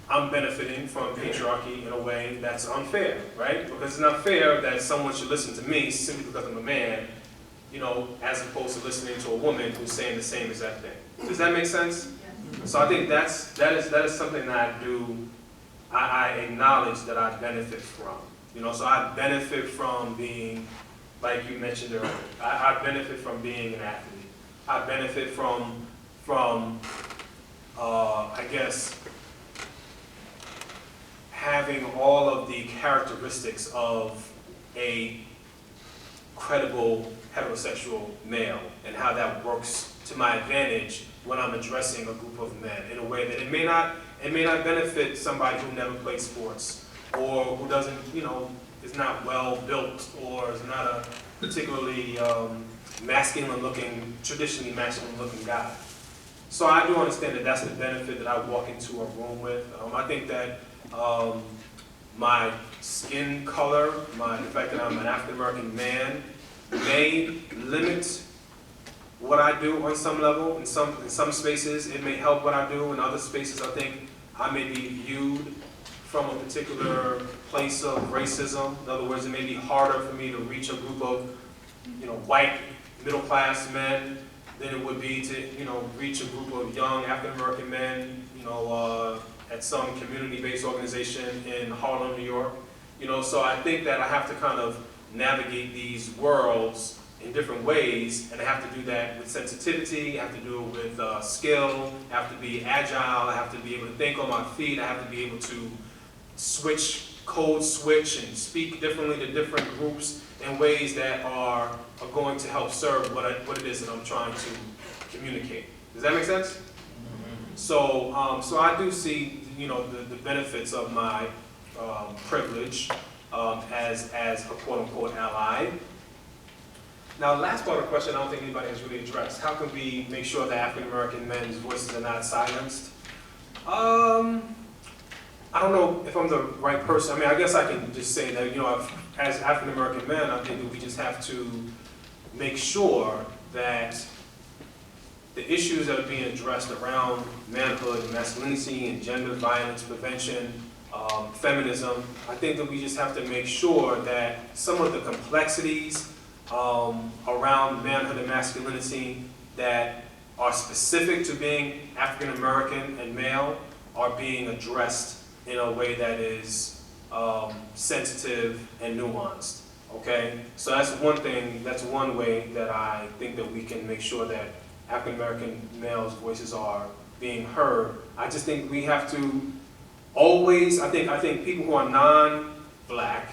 I'm benefiting from patriarchy in a way that's unfair, right? Because it's not fair that someone should listen to me simply because I'm a man, you know, as opposed to listening to a woman who's saying the same exact thing. Does that make sense? Yes. So I think that is something that I acknowledge that I benefit from. You know, so I benefit from being, like you mentioned earlier, I benefit from being an athlete. I benefit from I guess, having all of the characteristics of a credible heterosexual male, and how that works to my advantage when I'm addressing a group of men in a way that it may not benefit somebody who never played sports, or who doesn't, you know, is not well built, or is not a particularly traditionally masculine looking guy. So I do understand that that's the benefit that I walk into a room with. I think that my skin color, the fact that I'm an African American man, may limit what I do on some level. In some spaces, it may help what I do. In other spaces, I think I may be viewed from a particular place of racism. In other words, it may be harder for me to reach a group of, you know, white middle-class men than it would be to, you know, reach a group of young African American men, you know, at some community-based organization in Harlem, New York. You know, so I think that I have to kind of navigate these worlds in different ways, and I have to do that with sensitivity, I have to do it with skill, I have to be agile, I have to be able to think on my feet, I have to be able to code switch and speak differently to different groups in ways that are going to help serve what it is that I'm trying to communicate. Does that make sense? So I do see, you know, the benefits of my privilege as a quote-unquote ally. Now, the last part of the question I don't think anybody has really addressed. How can we make sure that African American men's voices are not silenced? I don't know if I'm the right person. I mean, I guess I can just say that, you know, as African American men, I think that we just have to make sure that the issues that are being addressed around manhood and masculinity and gender violence prevention, feminism, I think that we just have to make sure that some of the complexities around manhood and masculinity that are specific to being African American and male are being addressed in a way that is sensitive and nuanced. Okay, so that's one thing. That's one way that I think that we can make sure that African American males' voices are being heard. I just think we have to always. I think people who are non-black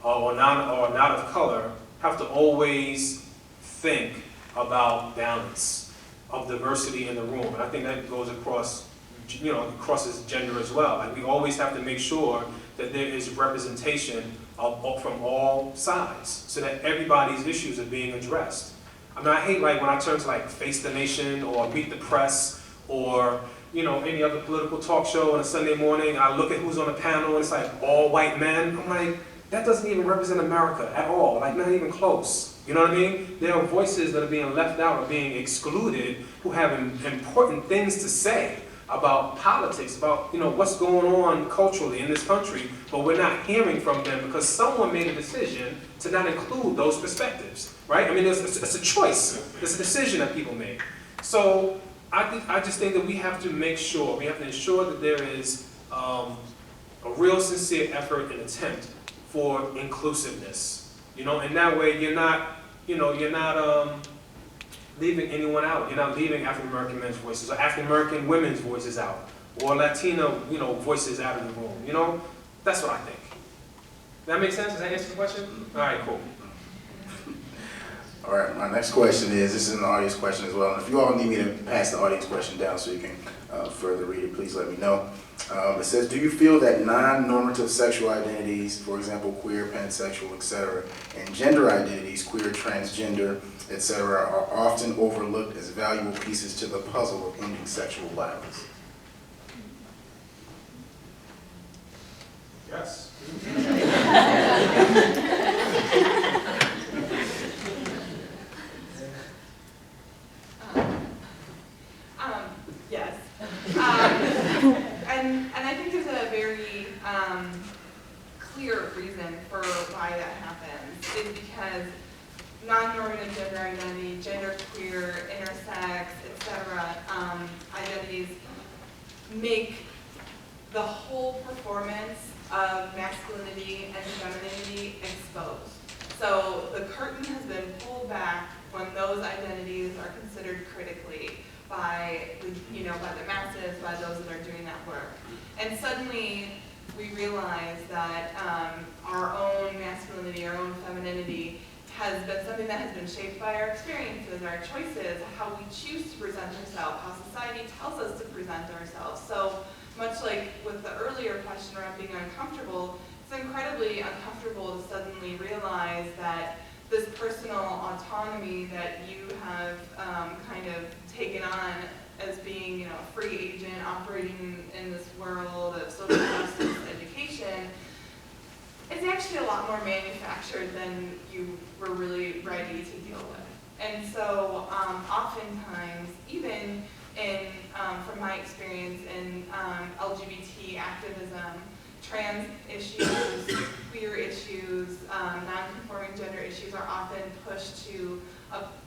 or not of color have to always think about balance of diversity in the room, and I think that goes across, you know, crosses gender as well. Like, we always have to make sure that there is representation from all sides, so that everybody's issues are being addressed. I mean, I hate, like, when I turn to like Face the Nation or Meet the Press or any other political talk show on a Sunday morning. I look at who's on the panel and it's like all white men. I'm like, that doesn't even represent America at all, like not even close. You know what I mean? There are voices that are being left out or being excluded who have important things to say about politics, about what's going on culturally in this country, but we're not hearing from them because someone made a decision to not include those perspectives, right? I mean, it's a choice. It's a decision that people make. So I just think that we have to ensure that there is a real sincere effort and attempt for inclusiveness, and that way you're not leaving anyone out. You're not leaving African American men's voices or African American women's voices out, or Latino, voices out of the room. That's what I think. Does that make sense? Does that answer the question? All right, cool. All right, my next question is, this is an audience question as well. And if you all need me to pass the audience question down so you can further read it, please let me know. It says, do you feel that non-normative sexual identities, for example, queer, pansexual, etc., and gender identities, queer, transgender, etc., are often overlooked as valuable pieces to the puzzle of ending sexual violence? Yes. Yes. And I think there's a very clear reason for why that happens. Is because non-normative gender identity, genderqueer, intersex, etc. Identities make the whole performance of masculinity and femininity exposed. So the curtain has been pulled back when those identities are considered critically by the masses, by those that are doing that work. And suddenly we realize that our own masculinity, our own femininity has been something that has been shaped by our experiences, our choices, how we choose to present ourselves, how society tells us to present ourselves. So much like with the earlier question around being uncomfortable, it's incredibly uncomfortable to suddenly realize that this personal autonomy that you have kind of taken on as being a free agent operating in this world of social justice education is actually a lot more manufactured than you were really ready to deal with. And so oftentimes, even from my experience in LGBT activism, trans issues, queer issues, non-conforming gender issues are often pushed to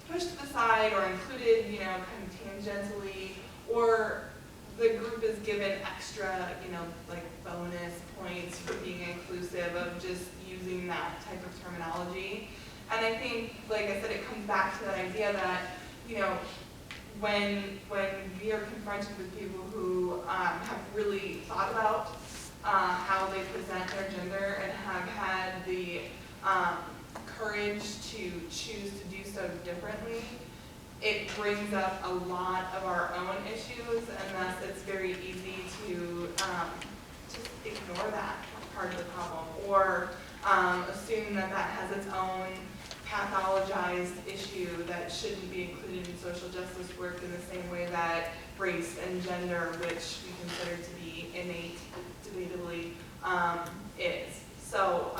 the side or included, kind of tangentially, or the group is given extra, like bonus points for being inclusive of just using that type of terminology. And I think, like I said, it comes back to that idea that, when we are confronted with people who have really thought about how they present their gender and have had the courage to choose to do so differently, it brings up a lot of our own issues, and thus it's very easy to just ignore that part of the problem, or assume that that has its own pathologized issue that shouldn't be included in social justice work in the same way that race and gender, which we consider to be innate, debatably, is. So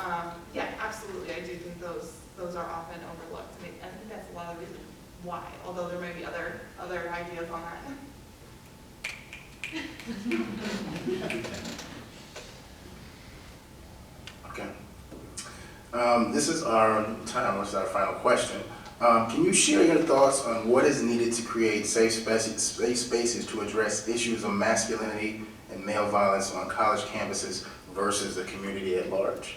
yeah, absolutely, I do think those are often overlooked. I think that's a lot of the reasons why, although there may be other ideas on that. Okay. This is our final question. Can you share your thoughts on what is needed to create safe spaces to address issues of masculinity and male violence on college campuses versus the community at large?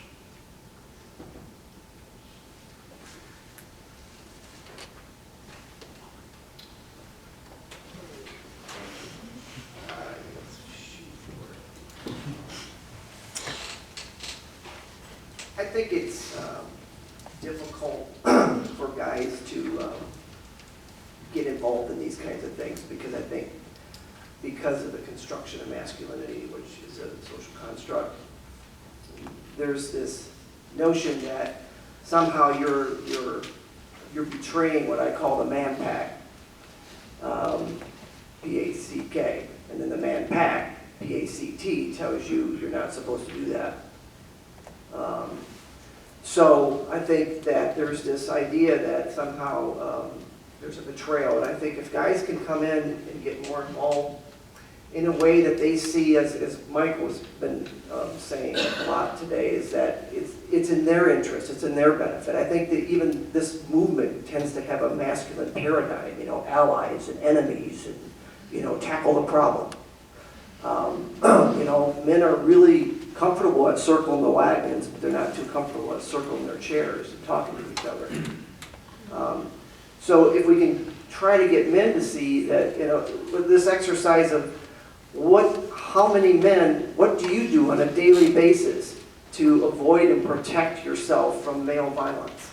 I think it's difficult for guys to get involved in these kinds of things because I think because of the construction of masculinity, which is a social construct, there's this notion that somehow you're betraying what I call the man pack, P-A-C-K. And then the man pact, P-A-C-T, tells you you're not supposed to do that. So I think that there's this idea that somehow there's a betrayal. And I think if guys can come in and get more involved in a way that they see, as Michael's been saying a lot today, is that it's in their interest, it's in their benefit. I think that even this movement tends to have a masculine paradigm, allies and enemies, and, tackle the problem. Men are really comfortable at circling the wagons, but they're not too comfortable at circling their chairs and talking to each other. So if we can try to get men to see that, with this exercise of how many men, what do you do on a daily basis to avoid and protect yourself from male violence?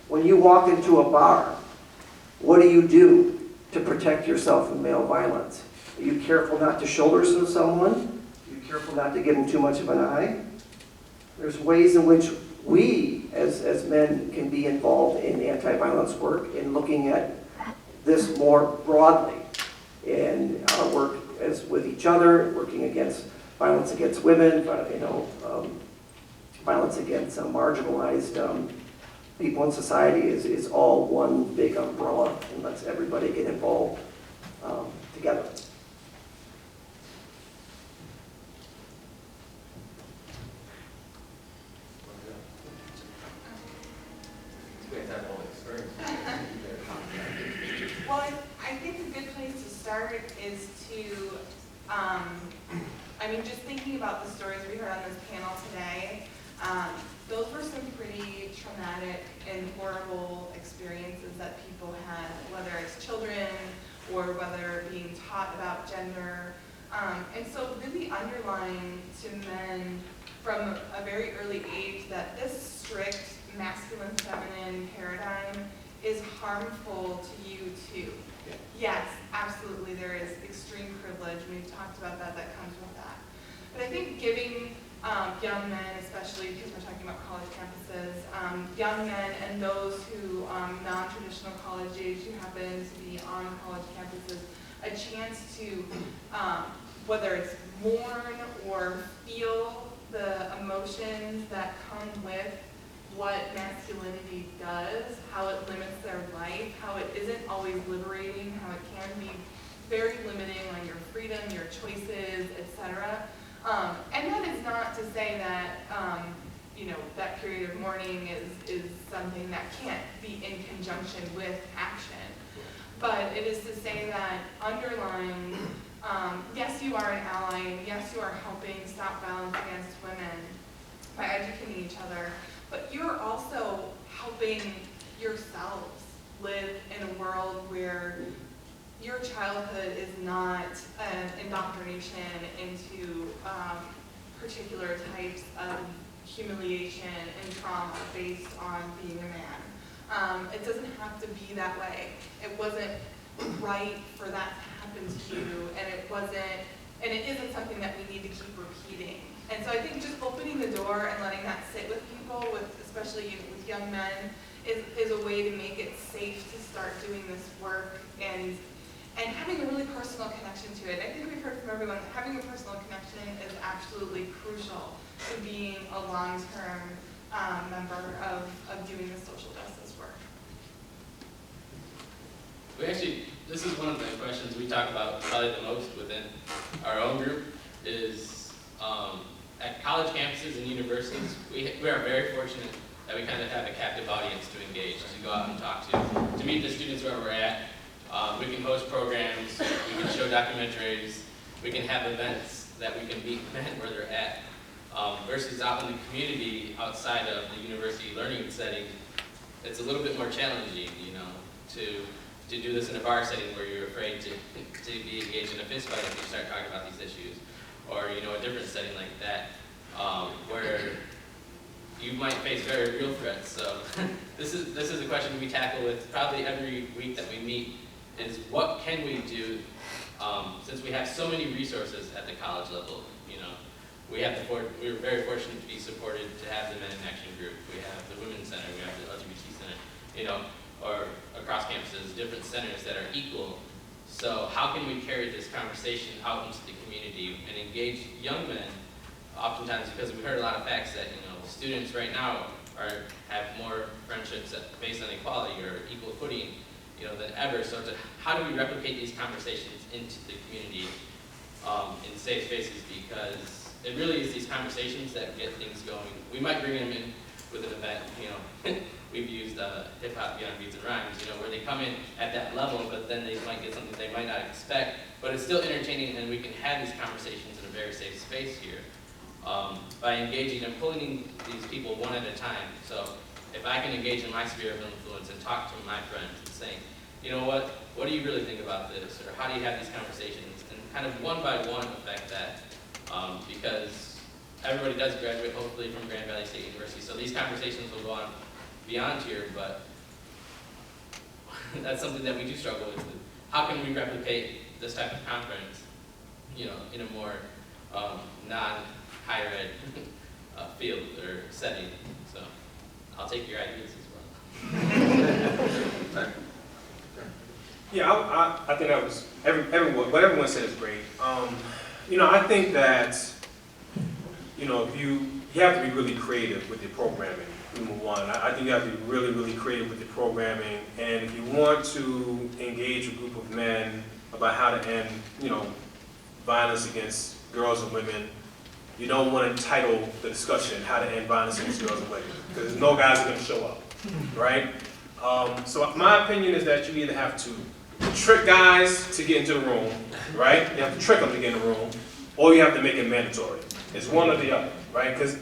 When you walk into a bar, what do you do to protect yourself from male violence? Are you careful not to shoulder someone? Are you careful not to give them too much of an eye? There's ways in which we, as men, can be involved in anti-violence work and looking at this more broadly in our work as with each other, working against violence against women, violence against marginalized people in society is all one big umbrella, and lets everybody get involved together. Well, I think a good place to start is to, just thinking about the stories we heard on this panel today, those were some pretty traumatic and horrible experiences that people had, whether it's children or whether being taught about gender. And so really underlying to men from a very early age that this strict masculine-feminine paradigm is harmful to you too. Yeah. Yes, absolutely, there is extreme privilege, and we've talked about that comes with that. But I think giving young men, especially because we're talking about college campuses, young men and those who, non-traditional college age, who happen to be on college campuses, a chance to, whether it's mourn or feel the emotions that come with what masculinity does, how it limits their life, how it isn't always liberating, how it can be very limiting on your freedom, your choices, etc. And that is not to say that that period of mourning is something that can't be in conjunction with action. But it is to say that underlying, yes, you are an ally, and yes, you are helping stop violence against women by educating each other, but you're also helping yourselves live in a world where your childhood is not an indoctrination into particular types of humiliation and trauma based on being a man. It doesn't have to be that way. It wasn't right for that to happen to you, and it isn't something that we need to keep repeating. And so I think just opening the door and letting that sit with people, especially with young men, is a way to make it safe to start doing this work and having a really personal connection to it. I think we've heard from everyone that having a personal connection is absolutely crucial to being a long-term member of doing the social justice work. This is one of the questions we talk about probably the most within our own group is at college campuses and universities, we are very fortunate that we kind of have a captive audience to engage, to go out and talk to meet the students where we're at. We can host programs, we can show documentaries, we can have events that we can meet men where they're at. Versus out in the community outside of the university learning setting, it's a little bit more challenging, to do this in a bar setting where you're afraid to be engaged in a fist fight if you start talking about these issues. Or a different setting like that, where you might face very real threats. So this is a question we tackle with probably every week that we meet, is what can we do, since we have so many resources at the college level. We're very fortunate to be supported to have the Men in Action group. We have the Women's Center, we have the LGBT Center, or across campuses, different centers that are equal So how can we carry this conversation out into the community and engage young men? Oftentimes, because we heard a lot of facts that students right now have more friendships based on equality or equal footing, than ever. So how do we replicate these conversations into the community in safe spaces? Because it really is these conversations that get things going. We might bring them in with an event, we've used hip hop beyond beats and rhymes, where they come in at that level, but then they might get something they might not expect, but it's still entertaining, and we can have these conversations in a very safe space here by engaging and pulling these people one at a time. So if I can engage in my sphere of influence and talk to my friends and saying, what do you really think about this, or how do you have these conversations, and kind of one by one affect that, because everybody does graduate, hopefully, from Grand Valley State University. So these conversations will go on beyond here, but that's something that we do struggle with. How can we replicate this type of conference, in a more non-higher ed field or setting? So I'll take your ideas as well. Yeah, I think that was, what everyone said is great. I think that, you have to be really creative with your programming, number one. I think you have to be really, really creative with your programming. And if you want to engage a group of men about how to end, violence against girls and women, you don't want to title the discussion, How to End Violence Against Girls and Women, because no guys are going to show up, right? So my opinion is that you either have to trick guys to get into the room, right? You have to trick them to get in the room, or you have to make it mandatory. It's one or the other, right? Because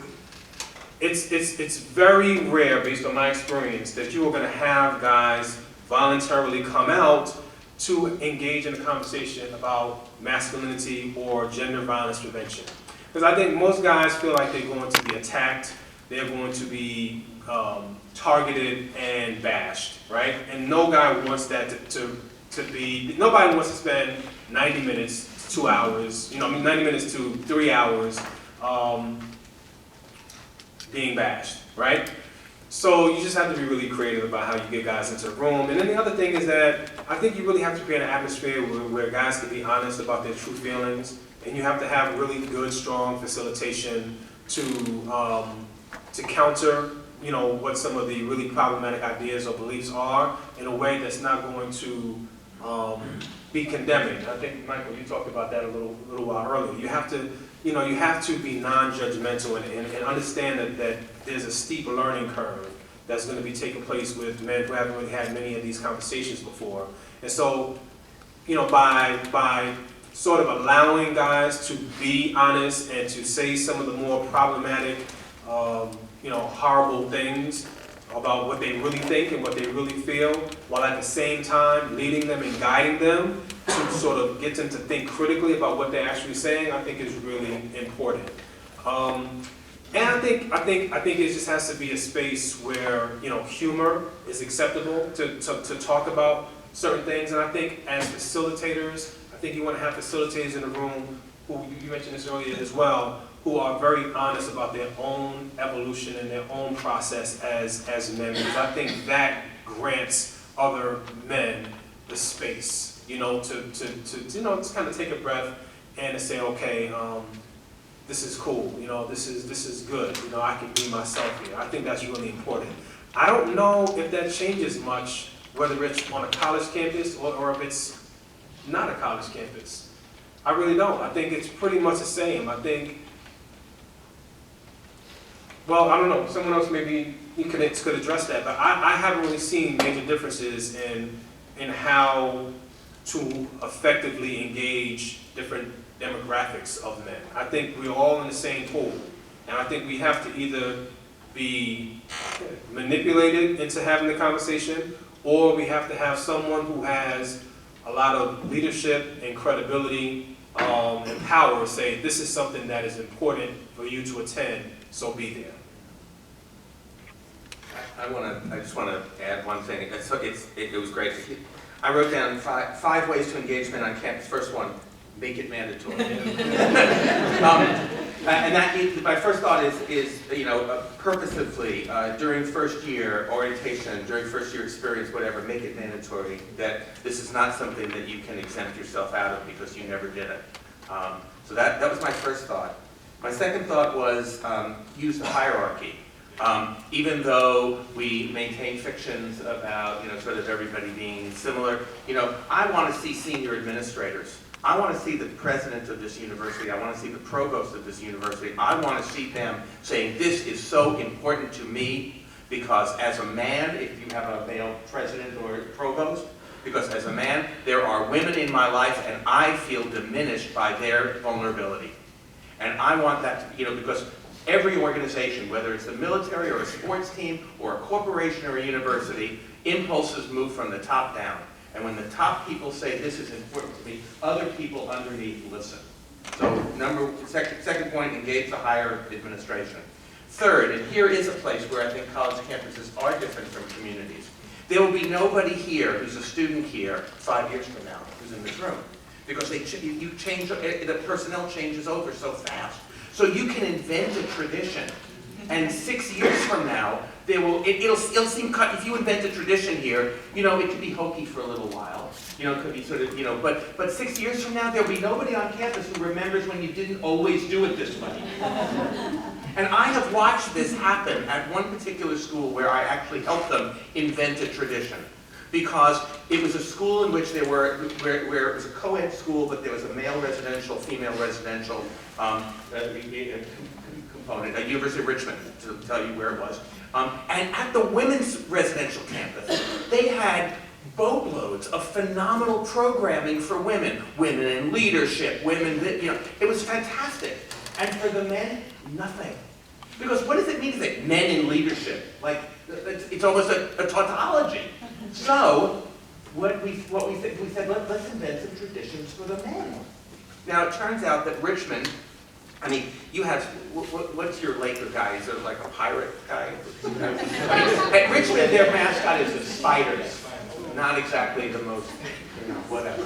it's very rare, based on my experience, that you are going to have guys voluntarily come out to engage in a conversation about masculinity or gender violence prevention. Because I think most guys feel like they're going to be attacked, they're going to be targeted and bashed, right? And no guy wants that nobody wants to spend 90 minutes to 2 hours, 90 minutes to 3 hours being bashed, right? So you just have to be really creative about how you get guys into the room. And then the other thing is that I think you really have to create an atmosphere where guys can be honest about their true feelings, and you have to have really good, strong facilitation to counter, what some of the really problematic ideas or beliefs are in a way that's not going to be condemning. I think, Michael, you talked about that a little while earlier. You have to be non-judgmental and understand that there's a steep learning curve that's going to be taking place with men who haven't really had many of these conversations before. And so, by sort of allowing guys to be honest and to say some of the more problematic, horrible things about what they really think and what they really feel, while at the same time leading them and guiding them to sort of get them to think critically about what they're actually saying, I think is really important. And I think it just has to be a space where humor is acceptable to talk about certain things. And I think as facilitators, I think you want to have facilitators in the room who, you mentioned this earlier as well, who are very honest about their own evolution and their own process as men, because I think that grants other men the space, to kind of take a breath and to say, okay, this is cool, this is good, I can be myself here. I think that's really important. I don't know if that changes much, whether it's on a college campus or if it's not a college campus. I really don't. I think it's pretty much the same. I think, well, I don't know, someone else maybe could address that, but I haven't really seen major differences in how to effectively engage different demographics of men. I think we're all in the same pool, and I think we have to either be manipulated into having the conversation, or we have to have someone who has a lot of leadership and credibility and power say, this is something that is important for you to attend, so be there. I just want to add one thing. It was great. I wrote down five ways to engage men on campus. First one, make it mandatory. And that my first thought is purposefully during first year orientation, during first year experience, whatever, make it mandatory that this is not something that you can exempt yourself out of because you never did it. So that was my first thought. My second thought was use the hierarchy. Even though we maintain fictions about sort of everybody being similar, I want to see senior administrators. I want to see the president of this university. I want to see the provost of this university. I want to see them saying, this is so important to me because as a man, if you have a male president or provost, because as a man, there are women in my life and I feel diminished by their vulnerability. And I want that to, because every organization, whether it's the military or a sports team or a corporation or a university, impulses move from the top down. And when the top people say, this is important to me, other people underneath listen. So second point, engage the higher administration. Third, and here is a place where I think college campuses are different from communities. There will be nobody here who's a student here 5 years from now who's in this room. Because you change, the personnel changes over so fast. So you can invent a tradition, and 6 years from now, it'll seem cut. If you invent a tradition here, it could be hokey for a little while. It could be sort of, but 6 years from now, there'll be nobody on campus who remembers when you didn't always do it this way. And I have watched this happen at one particular school where I actually helped them invent a tradition. Because it was a school in which where it was a co-ed school, but there was a male residential, female residential component at University of Richmond, to tell you where it was. And at the women's residential campus, they had boatloads of phenomenal programming for women. Women in leadership, women, it was fantastic. And for the men, nothing. Because what does it mean to say men in leadership? Like, it's almost a tautology. So, we said, let's invent some traditions for the men. Now, it turns out that Richmond, you have, what's your Laker guy? Is it like a pirate guy? At Richmond, their mascot is the Spiders. Not exactly the most, whatever.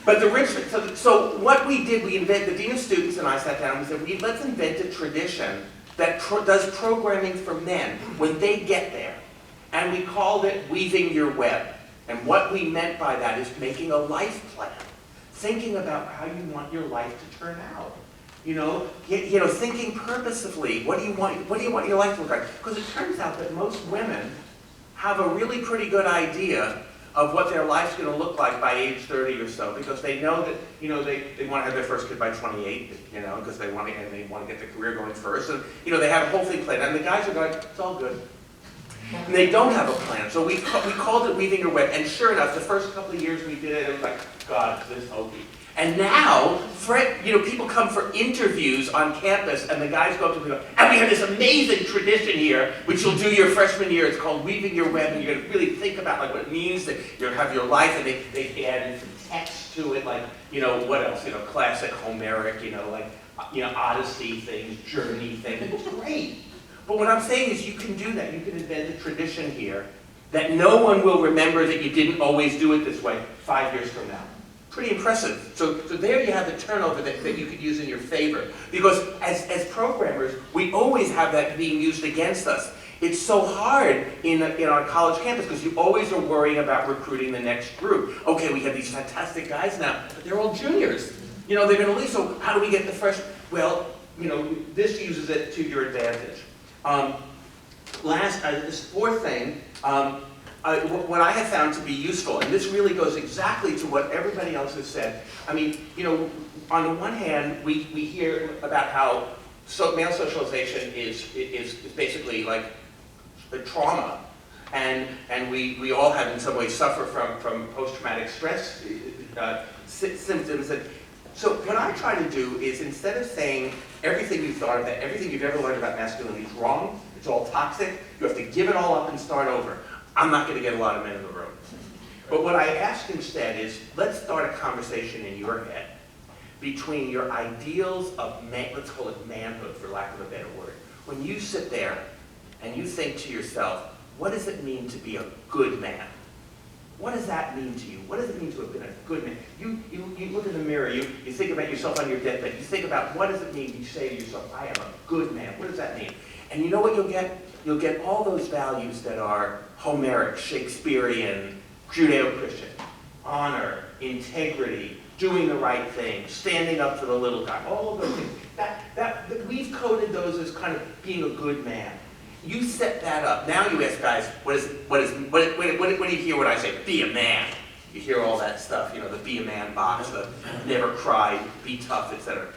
But the Richmond, so what we did, the Dean of Students and I sat down and we said, let's invent a tradition that does programming for men when they get there. And we called it Weaving Your Web. And what we meant by that is making a life plan. Thinking about how you want your life to turn out. Thinking purposefully, what do you want your life to look like? Because it turns out that most women have a really pretty good idea of what their life's going to look like by age 30 or so, because they know that they want to have their first kid by 28, because they want to get their career going first, and they have a whole thing planned. And the guys are going, it's all good. And they don't have a plan. So we called it Weaving Your Web, and sure enough, the first couple of years we did it, it was like, God, this hokey. And now, people come for interviews on campus, and the guys go up to me and go, and we have this amazing tradition here, which you'll do your freshman year. It's called Weaving Your Web, and you're going to really think about what it means to have your life, and they add some text to it, like, what else? Classic Homeric, Odyssey things, journey things. It's great. But what I'm saying is you can do that. You can invent a tradition here that no one will remember that you didn't always do it this way 5 years from now. Pretty impressive. So there you have the turnover that you could use in your favor. Because as programmers, we always have that being used against us. It's so hard in our college campus because you always are worrying about recruiting the next group. Okay, we have these fantastic guys now, but they're all juniors. They're going to leave, so how do we get the fresh? Well, this uses it to your advantage. This fourth thing, what I have found to be useful, and this really goes exactly to what everybody else has said. On the one hand, we hear about how male socialization is basically like a trauma, and we all have in some way suffer from post-traumatic stress symptoms. And so what I try to do is, instead of saying everything you've thought about, everything you've ever learned about masculinity is wrong, it's all toxic, you have to give it all up and start over. I'm not going to get a lot of men in the room. But what I ask instead is, let's start a conversation in your head between your ideals of, let's call it manhood, for lack of a better word. When you sit there and you think to yourself, what does it mean to be a good man? What does that mean to you? What does it mean to have been a good man? You look in the mirror, you think about yourself on your deathbed, you think about what does it mean, you say to yourself, I am a good man. What does that mean? And you know what you'll get? You'll get all those values that are Homeric, Shakespearean, Judeo-Christian. Honor, integrity, doing the right thing, standing up for the little guy, all of those things. That we've coded those as kind of being a good man. You set that up. Now you ask guys, what do you hear when I say, be a man? You hear all that stuff, the be a man box, the never cry, be tough, etc.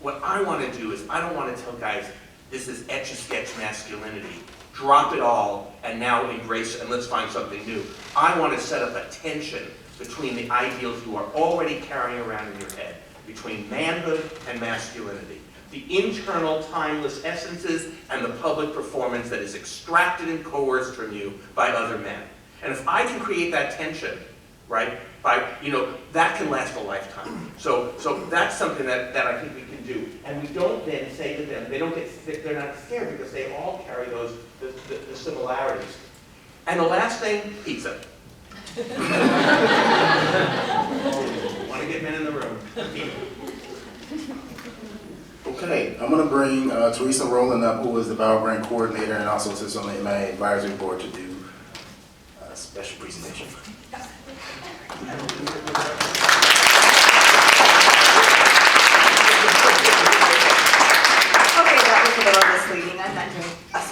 What I want to do is, I don't want to tell guys, this is etch-a-sketch masculinity. Drop it all and now embrace it and let's find something new. I want to set up a tension between the ideals you are already carrying around in your head, between manhood and masculinity. The internal timeless essences and the public performance that is extracted and coerced from you by other men. And if I can create that tension, right, that can last a lifetime. So that's something that I think we can do. And we don't then say to them, they're not scared because they all carry the similarities. And the last thing, pizza. Want to get men in the room. Okay, I'm going to bring Teresa Rowland up, who is the Battle Grant Coordinator and also sits on the MA Advisory Board to do a special presentation. Okay, that was a little misleading. I'm not doing